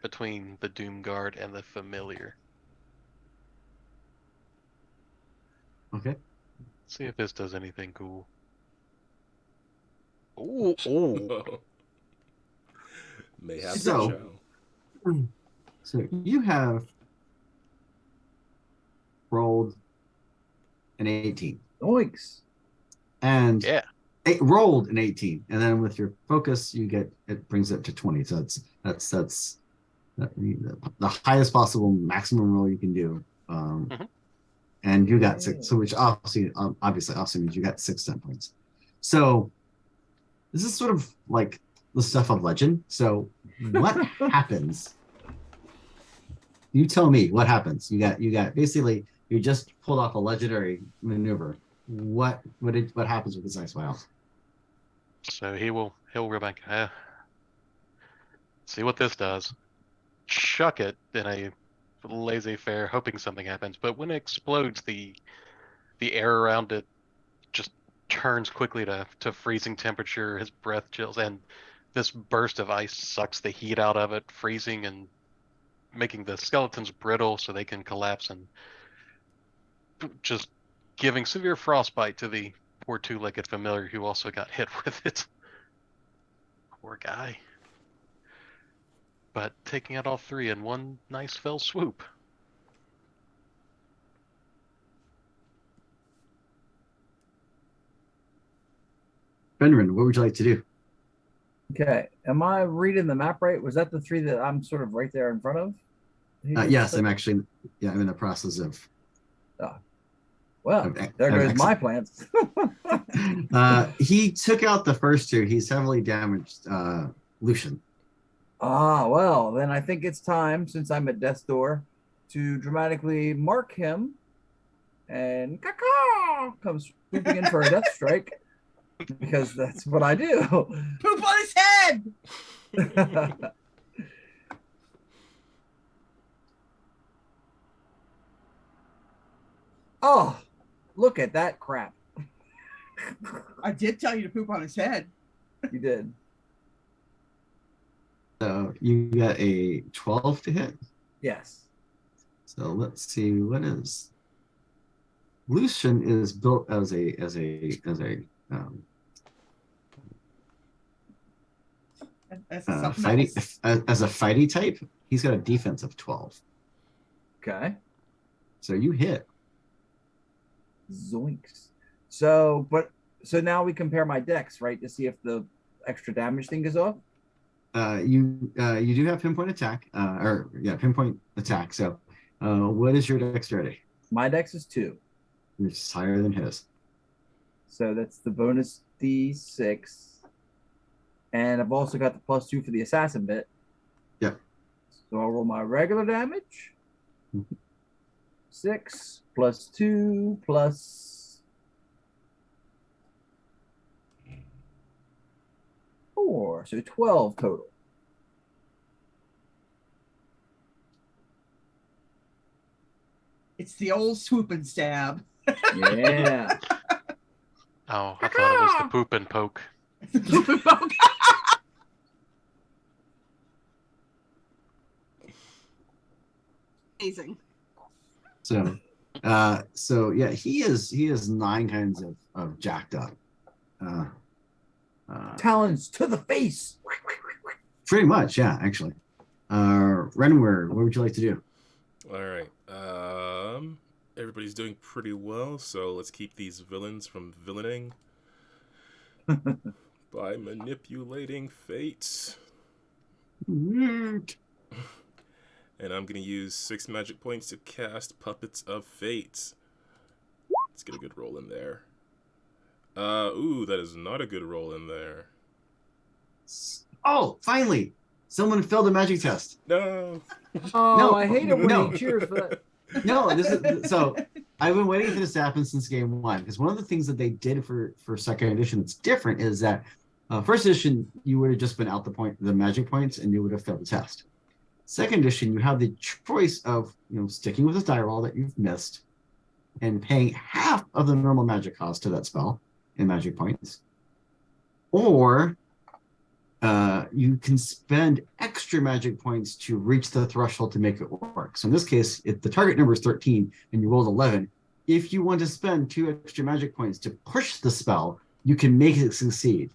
between the Doom Guard and the Familiar. Okay. See if this does anything cool. Ooh. May have So- to show. So you have rolled an 18. Oinks. And Yeah. it rolled an 18, and then with your focus, it brings it to 20. So that's the highest possible maximum roll you can do. And you got 6, so which obviously also means you got 6 set points. So this is sort of like the stuff of legend. So what happens? You tell me what happens. You got basically you just pulled off a legendary maneuver. What happens with this Ice Vial? So he'll go back. See what this does. Chuck it in a laissez-faire, hoping something happens. But when it explodes, the air around it just turns quickly to freezing temperature. His breath chills, and this burst of ice sucks the heat out of it, freezing and making the skeletons brittle so they can collapse, and just giving severe frostbite to the poor two-legged Familiar who also got hit with it. Poor guy. But taking out all 3 in one nice fell swoop. Benrin, what would you like to do? Okay. Am I reading the map right? Was that the 3 that I'm sort of right there in front of? Yes, I'm actually. Yeah, I'm in the process of. Well, of there goes exit. my plans. He took out the first two. He's heavily damaged Lucian. Ah, well, then I think it's time, since I'm at death's door, to dramatically mark him. And caw comes swooping in for a death strike. Because that's what I do. Poop on his head. Oh, look at that crap. I did tell you to poop on his head. You did. So you got a 12 to hit. Yes. So let's see what is. Lucian is built as a That's something else. as a fighty type. He's got a defense of 12. Okay. So you hit. Zoinks. So now we compare my dex, right, to see if the extra damage thing goes off. You do have pinpoint attack, pinpoint attack. So, what is your dexterity? My dex is 2. It's higher than his. So that's the bonus d6. And I've also got the +2 for the assassin bit. Yep. So I'll roll my regular damage. 6 plus 2 plus 4. So 12 total. It's the old swoop and stab. Yeah. Oh, I thought it was the poop and poke. Poop and poke. Amazing. So, yeah, he is 9 kinds of jacked up. Talons to the face. Pretty much, yeah, actually. Renware, what would you like to do? All right. Everybody's doing pretty well, so let's keep these villains from villaining by manipulating fate. And I'm going to use 6 magic points to cast Puppets of Fate. Let's get a good roll in there. Ooh, that is not a good roll in there. Oh, finally! Someone failed a magic test. No! Oh, No, I hate it when no. he cheers for that. No, this is so. I've been waiting for this to happen since game 1, because one of the things that they did for second edition that's different is that first edition you would have just been out the magic points and you would have failed the test. Second edition, you have the choice of sticking with this die roll that you've missed and paying half of the normal magic cost to that spell in magic points, or you can spend extra magic points to reach the threshold to make it work. So in this case, if the target number is 13 and you rolled 11, if you want to spend 2 extra magic points to push the spell, you can make it succeed.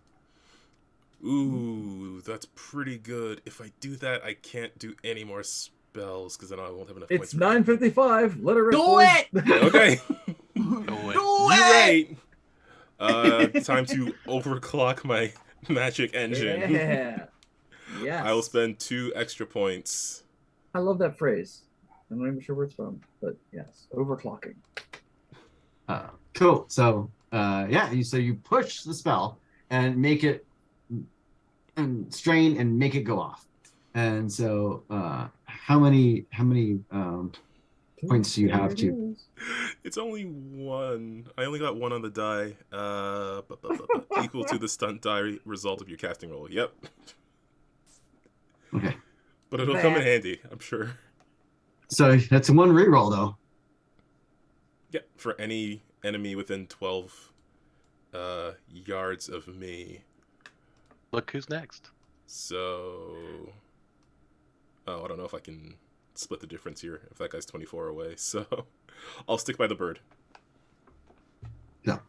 Ooh, that's pretty good. If I do that, I can't do any more spells because then I won't have enough It's points. 9:55. Let her rip. Do boys. it! Okay. Do You're right. Time to overclock my magic engine. Yeah. Yes. I will spend 2 extra points. I love that phrase. I'm not even sure where it's from, but yes, overclocking. Cool. So so you push the spell and make it and strain and make it go off. And so how many points do you have to? It's only 1. I only got 1 on the die. Equal to the stunt die result of your casting roll. Yep. Okay. But it'll come in handy, I'm sure. So that's a 1 reroll though. Yeah, for any enemy within 12 yards of me. Look who's next. So... Oh, I don't know if I can split the difference here, if that guy's 24 away. So I'll stick by the bird. Yeah.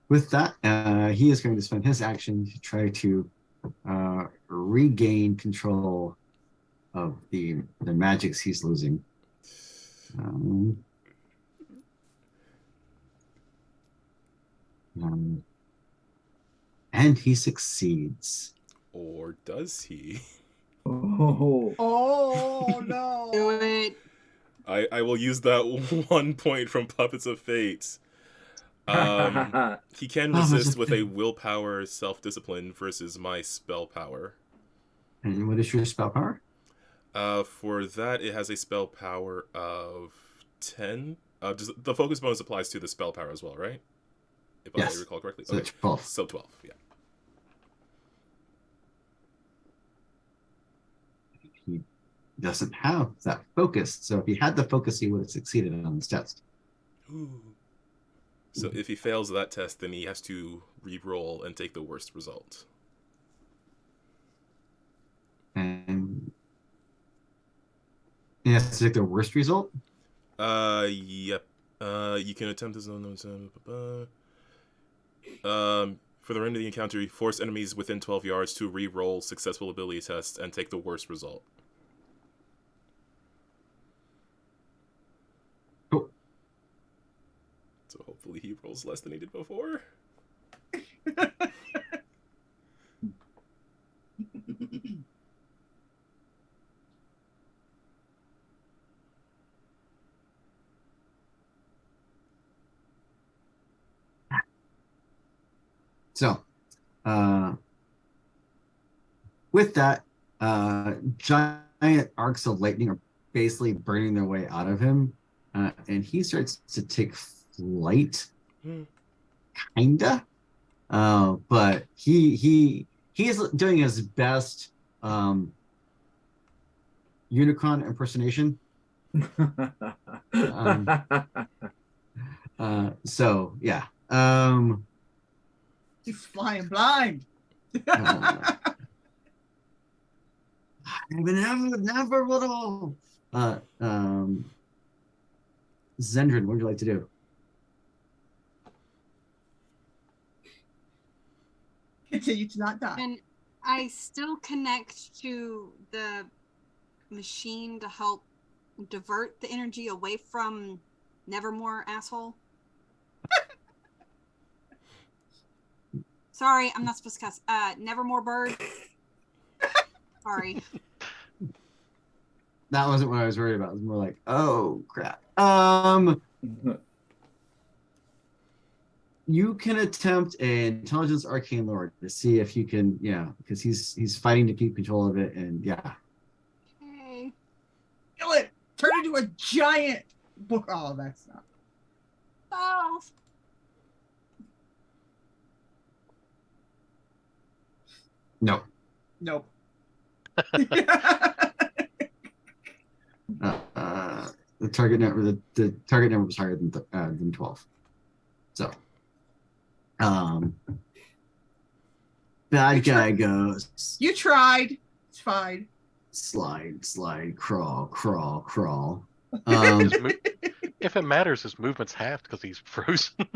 With that, he is going to spend his action to try to regain control of the magics he's losing. And he succeeds. Or does he? Oh. Oh no! it. I will use that 1 point from Puppets of Fate. He can Puppets resist of with a Fate. willpower self-discipline versus my spell power. And what is your spell power? For that, it has a spell power of 10. The focus bonus applies to the spell power as well, right? If I Yes. recall correctly. So 12. So 12, yeah. He doesn't have that focus. So if he had the focus, he would have succeeded on this test. Ooh. So if he fails that test, then he has to re-roll and take the worst result. And he has to take the worst result? Yep. You can attempt this on for the end of the encounter, you force enemies within 12 yards to re-roll successful ability tests and take the worst result. Cool. So hopefully he rolls less than he did before. So, with that, giant arcs of lightning are basically burning their way out of him, and he starts to take flight, kinda. But he is doing his best Unicron impersonation. So yeah. He's flying blind. Never little. Zendrin, what would you like to do? Continue to not die. And I still connect to the machine to help divert the energy away from Nevermore, asshole. Sorry, I'm not supposed to cuss. Nevermore bird. Sorry. That wasn't what I was worried about. It was more like, oh crap. You can attempt an intelligence arcane lore to see if you can, because he's fighting to keep control of it, and yeah. Okay. Kill it. Turn into a giant book. Oh, that's not. Oh. No. Nope. The target number was higher than 12. So, bad guy goes. You tried. It's fine. Slide, crawl. If it matters, his movement's halved because he's frozen.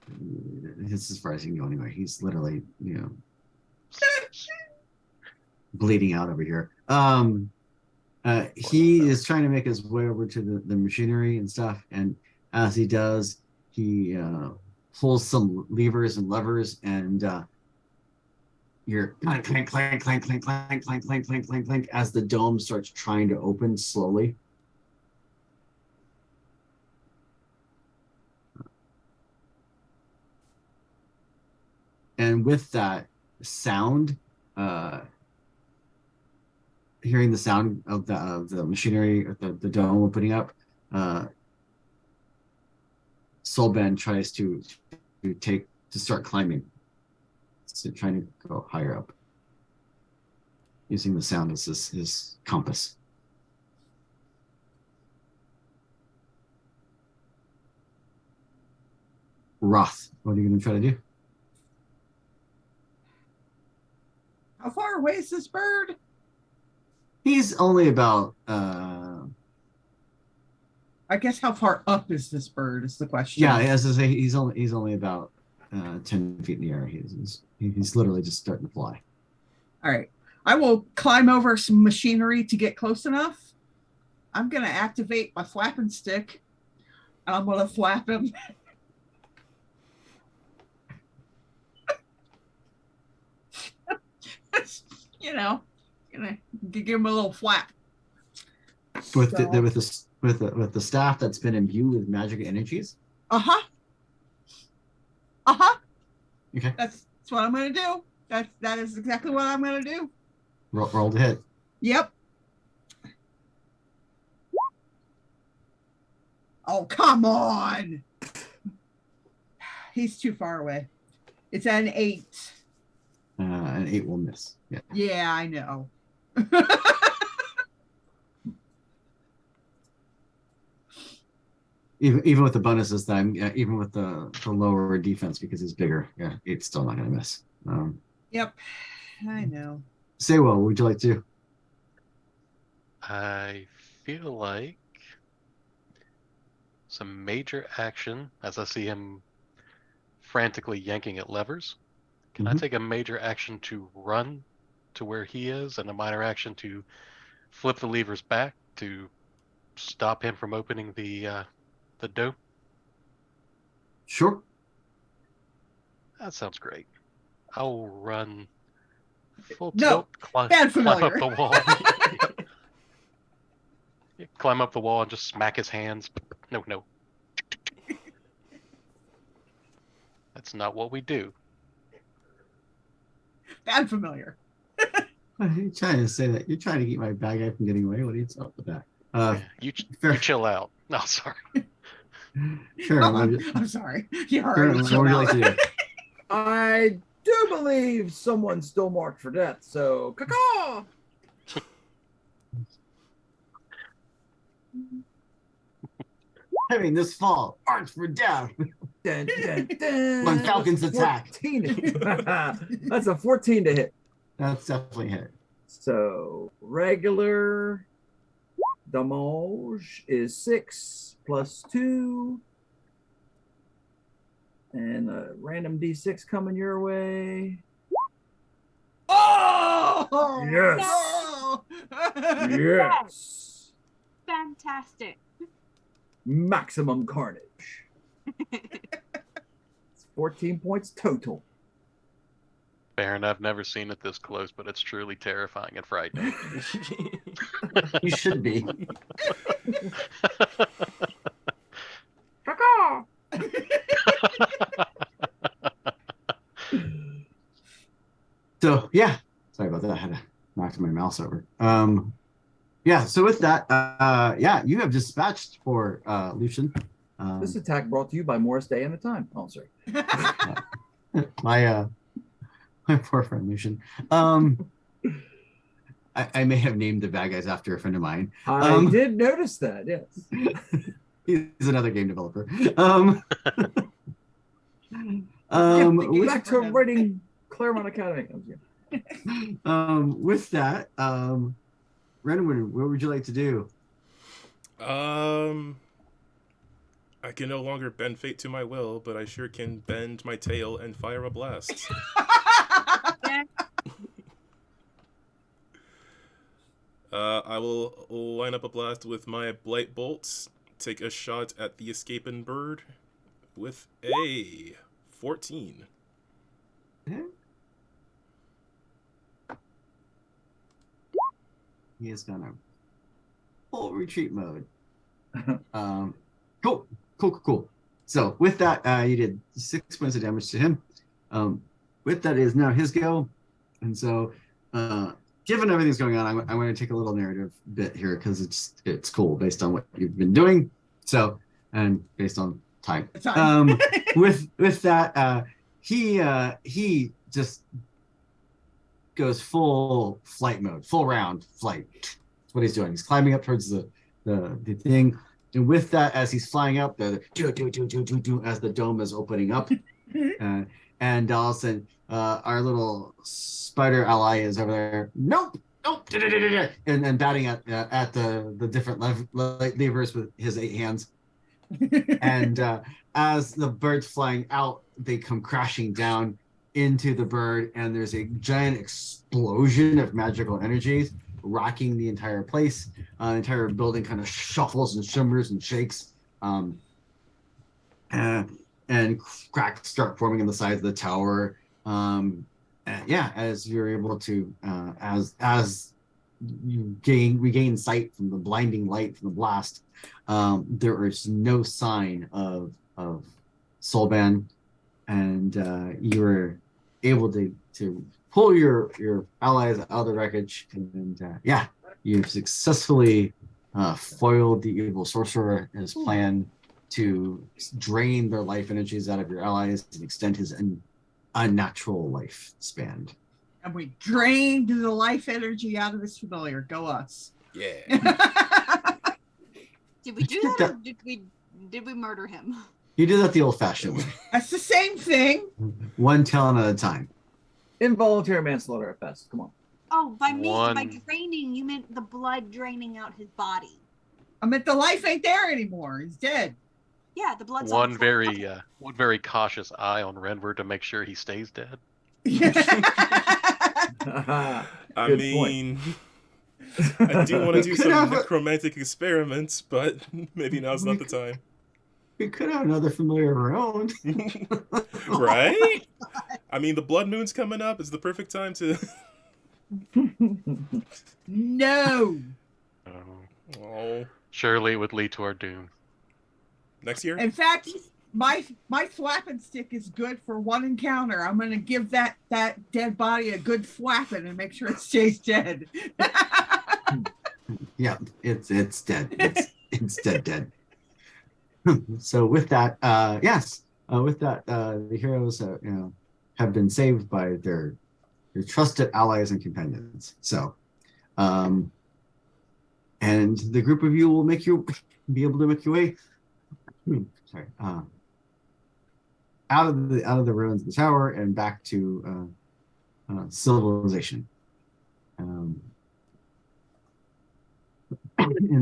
This is as far as he can go anyway. He's literally, bleeding out over here. He is trying to make his way over to the machinery and stuff, and as he does, he pulls some levers and levers, and you're clank, clank, clank, clank, clank, clank, clank, clank, clank, clank, clank, as the dome starts trying to open slowly. And with that sound, hearing the sound of the machinery or the dome opening up, Solban tries to start climbing, so trying to go higher up, using the sound as his compass. Roth, what are you going to try to do? How far away is this bird? He's only about I guess how far up is this bird is the question. yeah, as I say, he's only about 10 feet in the air. He's literally just starting to fly. All right. I will climb over some machinery to get close enough. I'm gonna activate my flapping stick, and I'm gonna flap him. Gonna give him a little flap. with So- with the staff that's been imbued with magic energies. Uh-huh. Uh-huh. Okay, That's what I'm gonna do. That is exactly what I'm gonna do. roll to hit. Yep. Oh, come on. He's too far away. It's an 8. An 8 will miss. Yeah. Yeah, I know. Even with the bonuses that even with the lower defense because he's bigger, yeah, 8's still not gonna miss. Yep. I know. Say what would you like to? I feel like some major action as I see him frantically yanking at levers. Can I Mhm. take a major action to run to where he is and a minor action to flip the levers back to stop him from opening the dome? Sure. That sounds great. I'll run full No, tilt, bad climb up familiar. the wall. Yeah, climb up the wall and just smack his hands. No. That's not what we do. Bad familiar. You're trying to say that you're trying to keep my bad guy from getting away. What are you talking about? Yeah, you fair. chill out. No, sorry. Sure. Oh, what would you- I'm sorry. You sure, already what would chilled you out. like to do? I do believe someone's still marked for death. So, caw. Having this fall, arch for death. Dun, dun, dun. When Falcons attack. 14. That's a 14 to hit. That's definitely hit. So regular damage is 6 plus 2. And a random d6 coming your way. Oh! Yes. No! Yes. Fantastic. Maximum carnage. It's 14 points total. Baron, I've never seen it this close, but it's truly terrifying and frightening. You should be. So yeah, sorry about that. I had to knock my mouse over. Yeah. So with that, yeah, you have dispatched for Lucian. This attack brought to you by Morris Day and the Time. Oh, sorry. my poor friend Lucian. I may have named the bad guys after a friend of mine. I did notice that. Yes. He's another game developer. Back to writing Claremont Academy. With that, Renwood, what would you like to do? I can no longer bend fate to my will, but I sure can bend my tail and fire a blast. I will line up a blast with my blight bolts, take a shot at the escaping bird with a 14. He is gonna full retreat mode. Cool. So with that, you did 6 points of damage to him. With that, it is now his go, and so given everything's going on, I'm going to take a little narrative bit here because it's cool based on what you've been doing. So and based on time. With that, he just goes full flight mode, full round flight. That's what he's doing. He's climbing up towards the thing, and with that, as he's flying up, the as the dome is opening up, and all of a sudden, our little spider ally is over there. Nope. And batting at the different levers with his 8 hands. And as the bird's flying out, they come crashing down into the bird, and there's a giant explosion of magical energies rocking the entire place. The entire building kind of shuffles and shimmers and shakes, and cracks start forming in the sides of the tower. And yeah, as you're able to, as you regain sight from the blinding light from the blast, there is no sign of Solban, and you were able to pull your allies out of the wreckage, and yeah, you've successfully foiled the evil sorcerer and his plan to drain their life energies out of your allies and extend his unnatural life span. And we drained the life energy out of this familiar. Go us. Yeah. Did we do that, or did we murder him? You did that the old-fashioned way. That's the same thing. One telling at a time. Involuntary manslaughter at best. Come on. Oh, by One- draining, you meant the blood draining out his body. I meant the life ain't there anymore. He's dead. Yeah, the blood's One very cautious eye on Renward to make sure he stays dead. I Good mean, I do want to do We could some have necromantic experiments, but maybe now's not the time. We could have another familiar of our own. Right? I mean, the blood moon's coming up. It's the perfect time to. No. Oh, Surely it would lead to our doom. next year? In fact, my thwapping stick is good for one encounter. I'm gonna give that dead body a good thwapping and make sure it stays dead. Yeah, it's dead. It's dead. So with that, the heroes have been saved by their trusted allies and companions. So, and the group of you will be able to make your way. Out of the ruins of the tower and back to civilization. And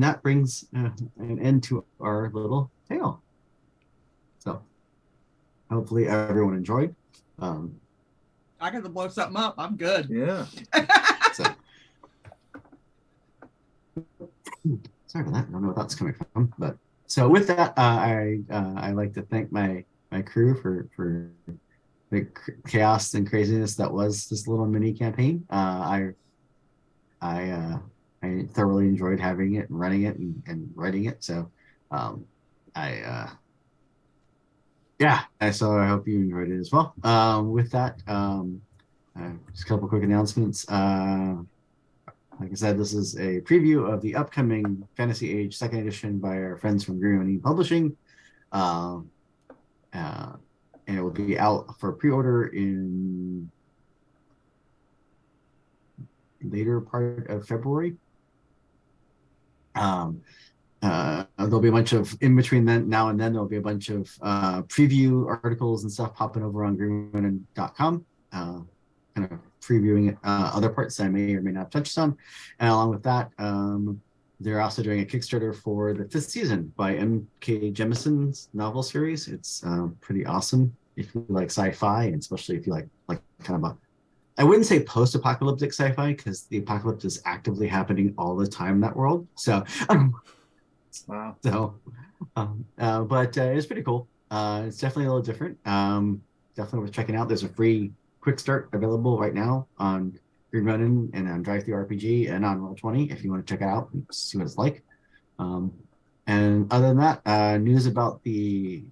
that brings an end to our little tale. So hopefully everyone enjoyed. I got to blow something up. I'm good. Yeah. So sorry for that. I don't know what that's coming from, but so with that, I like to thank my crew for the chaos and craziness that was this little mini campaign. I thoroughly enjoyed having it and running it and writing it. So so I hope you enjoyed it as well. With that, just a couple quick announcements. Like I said, this is a preview of the upcoming Fantasy Age 2nd edition by our friends from Green Money Publishing. And it will be out for pre-order in later part of February. There'll be a bunch of in between now and then there'll be a bunch of preview articles and stuff popping over on greenronin.com, kind of previewing other parts that I may or may not have touched on. And along with that, they're also doing a Kickstarter for the 5th season by M.K. Jemison's novel series. It's pretty awesome if you like sci-fi, and especially if you like kind of I wouldn't say post-apocalyptic sci-fi, because the apocalypse is actively happening all the time in that world. So, Wow. so, but it's pretty cool. It's definitely a little different. Definitely worth checking out. There's a free quick start available right now on Green Ronin and on DriveThruRPG and on Roll20 if you want to check it out and see what it's like. And other than that, news about the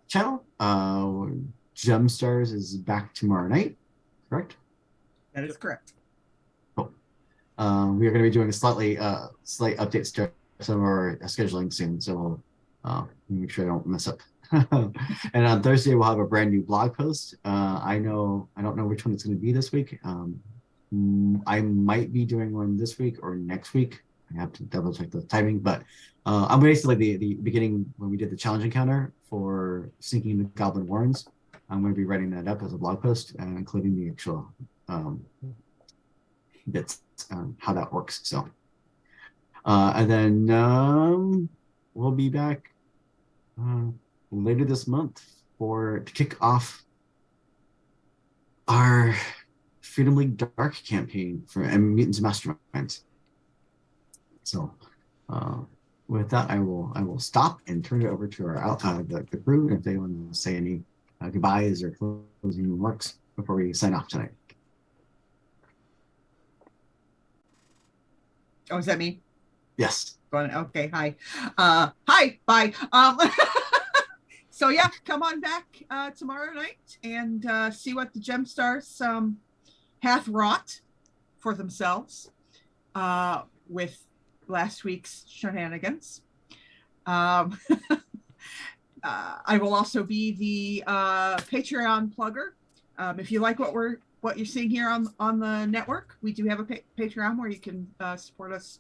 channel. Gemstars is back tomorrow night, correct? That is correct. Cool. We are going to be doing a slight updates to some of our scheduling soon, so we'll make sure I don't mess up. And on Thursday we'll have a brand new blog post. I don't know which one it's going to be this week. I might be doing one this week or next week. I have to double check the timing, but I'm basically the beginning when we did the challenge encounter for Sinking the Goblin Warrens. I'm going to be writing that up as a blog post, including the actual bits, how that works. So, and then we'll be back later this month to kick off our Freedom League Dark campaign for Mutants Masterminds. So, with that, I will stop and turn it over to our the crew if they want to say any goodbyes or closing remarks before we sign off tonight. Oh, is that me? Yes. Okay, hi. Hi, bye. So yeah, come on back tomorrow night and see what the Gemstars hath wrought for themselves with last week's shenanigans. I will also be the Patreon plugger. If you like what you're seeing here on the network, we do have a Patreon where you can support us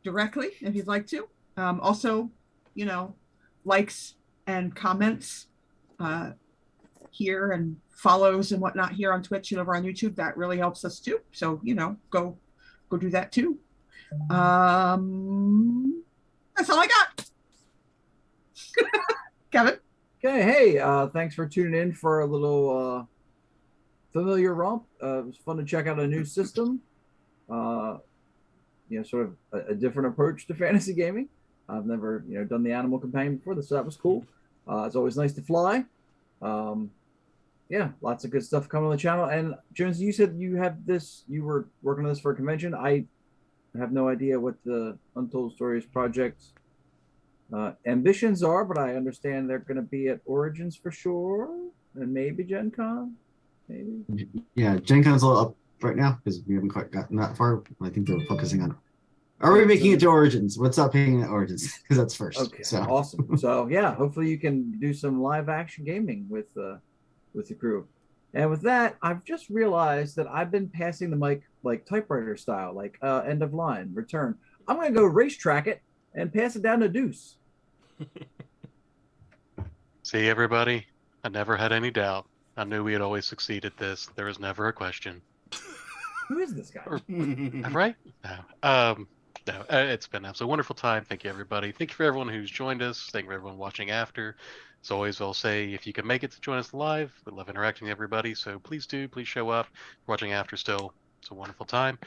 directly if you'd like to. Also, likes and comments here and follows and whatnot here on Twitch and over on YouTube, that really helps us too. So, go do that too. That's all I got. Kevin. Okay, hey, thanks for tuning in for a little familiar romp. It was fun to check out a new system. Sort of a different approach to fantasy gaming. I've never, done the animal companion before, so that was cool. It's always nice to fly. Lots of good stuff coming on the channel. And Jones, you said you were working on this for a convention. I have no idea what the Untold Stories project ambitions are, but I understand they're going to be at Origins for sure, and maybe Gen Con. Maybe. Yeah, Gen Con's a little up right now because we haven't quite gotten that far. I think they're focusing on. Are we making it to Origins? What's up being at Origins? Because that's first. Okay, so. Awesome. So yeah, hopefully you can do some live action gaming with the crew. And with that, I've just realized that I've been passing the mic like typewriter style, like end of line, return. I'm gonna go racetrack it and pass it down to Deuce. See, everybody, I never had any doubt. I knew we had always succeed at this. There was never a question. Who is this guy? Right? No. No, it's been an absolutely wonderful time. Thank you, everybody. Thank you for everyone who's joined us. Thank you for everyone watching after. As always, I'll say if you can make it to join us live, we love interacting with everybody. So please show up. Watching after still, it's a wonderful time.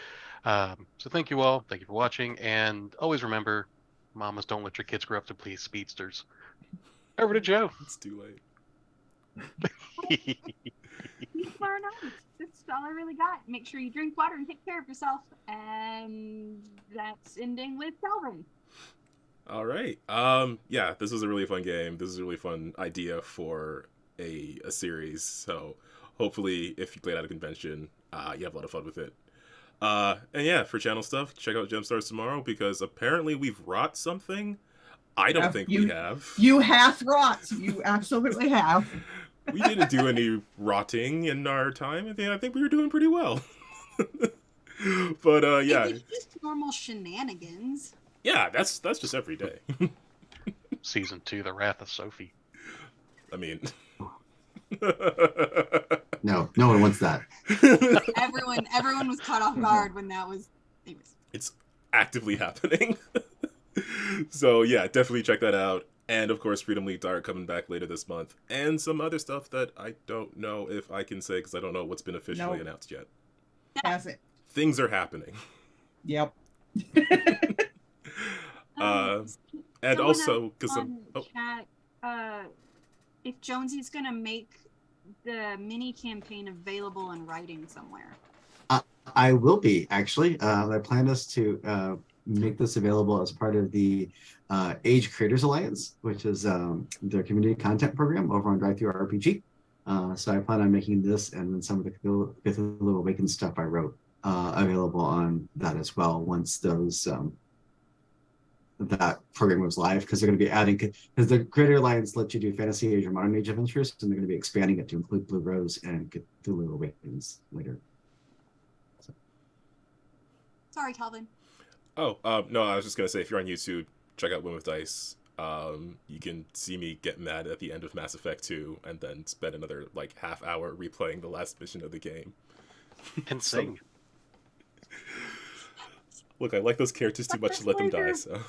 So thank you all. Thank you for watching. And always remember, mamas, don't let your kids grow up to please speedsters. Over to Joe. It's too late. Tomorrow night. That's all I really got. Make sure you drink water and take care of yourself. And that's ending with Calvin. All right. Yeah, this was a really fun game. This is a really fun idea for a series. So hopefully, if you played at a convention, you have a lot of fun with it. And yeah, for channel stuff, check out Gemstars tomorrow because apparently we've wrought something. I don't think we have. You have wrought. You absolutely have. We didn't do any rotting in our time. I think we were doing pretty well. But yeah. It's just normal shenanigans. Yeah, that's just every day. Season 2, The Wrath of Sophie. I mean, no one wants that. Everyone was caught off guard when that was. Anyways. It's actively happening. So yeah, definitely check that out. And of course, Freedom League Dark coming back later this month, and some other stuff that I don't know if I can say because I don't know what's been officially announced yet. Has it? Things are happening. Yep. And also because chat, if Jonesy's gonna make the mini campaign available in writing somewhere. I will be actually. I plan us to make this available as part of the Age Creators Alliance, which is their community content program over on DriveThruRPG. So I plan on making this and then some of the Cthulhu Awakened stuff I wrote available on that as well once those that program goes live, because they're going to be adding, because the Creator Alliance lets you do Fantasy Age or Modern Age adventures, and they're going to be expanding it to include Blue Rose and Cthulhu Awakens later. Sorry, Calvin. Oh, no, I was just going to say, if you're on YouTube, check out Win with Dice. You can see me get mad at the end of Mass Effect 2 and then spend another, like, half hour replaying the last mission of the game. And sing. Look, I like those characters too much to let them die, so.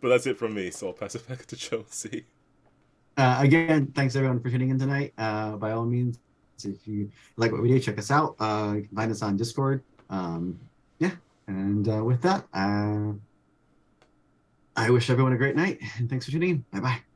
But that's it from me, so I'll pass it back to Jonesy. Again, thanks everyone for tuning in tonight. By all means, if you like what we do, check us out. You can find us on Discord. Yeah, and with that, I wish everyone a great night, and thanks for tuning in. Bye-bye.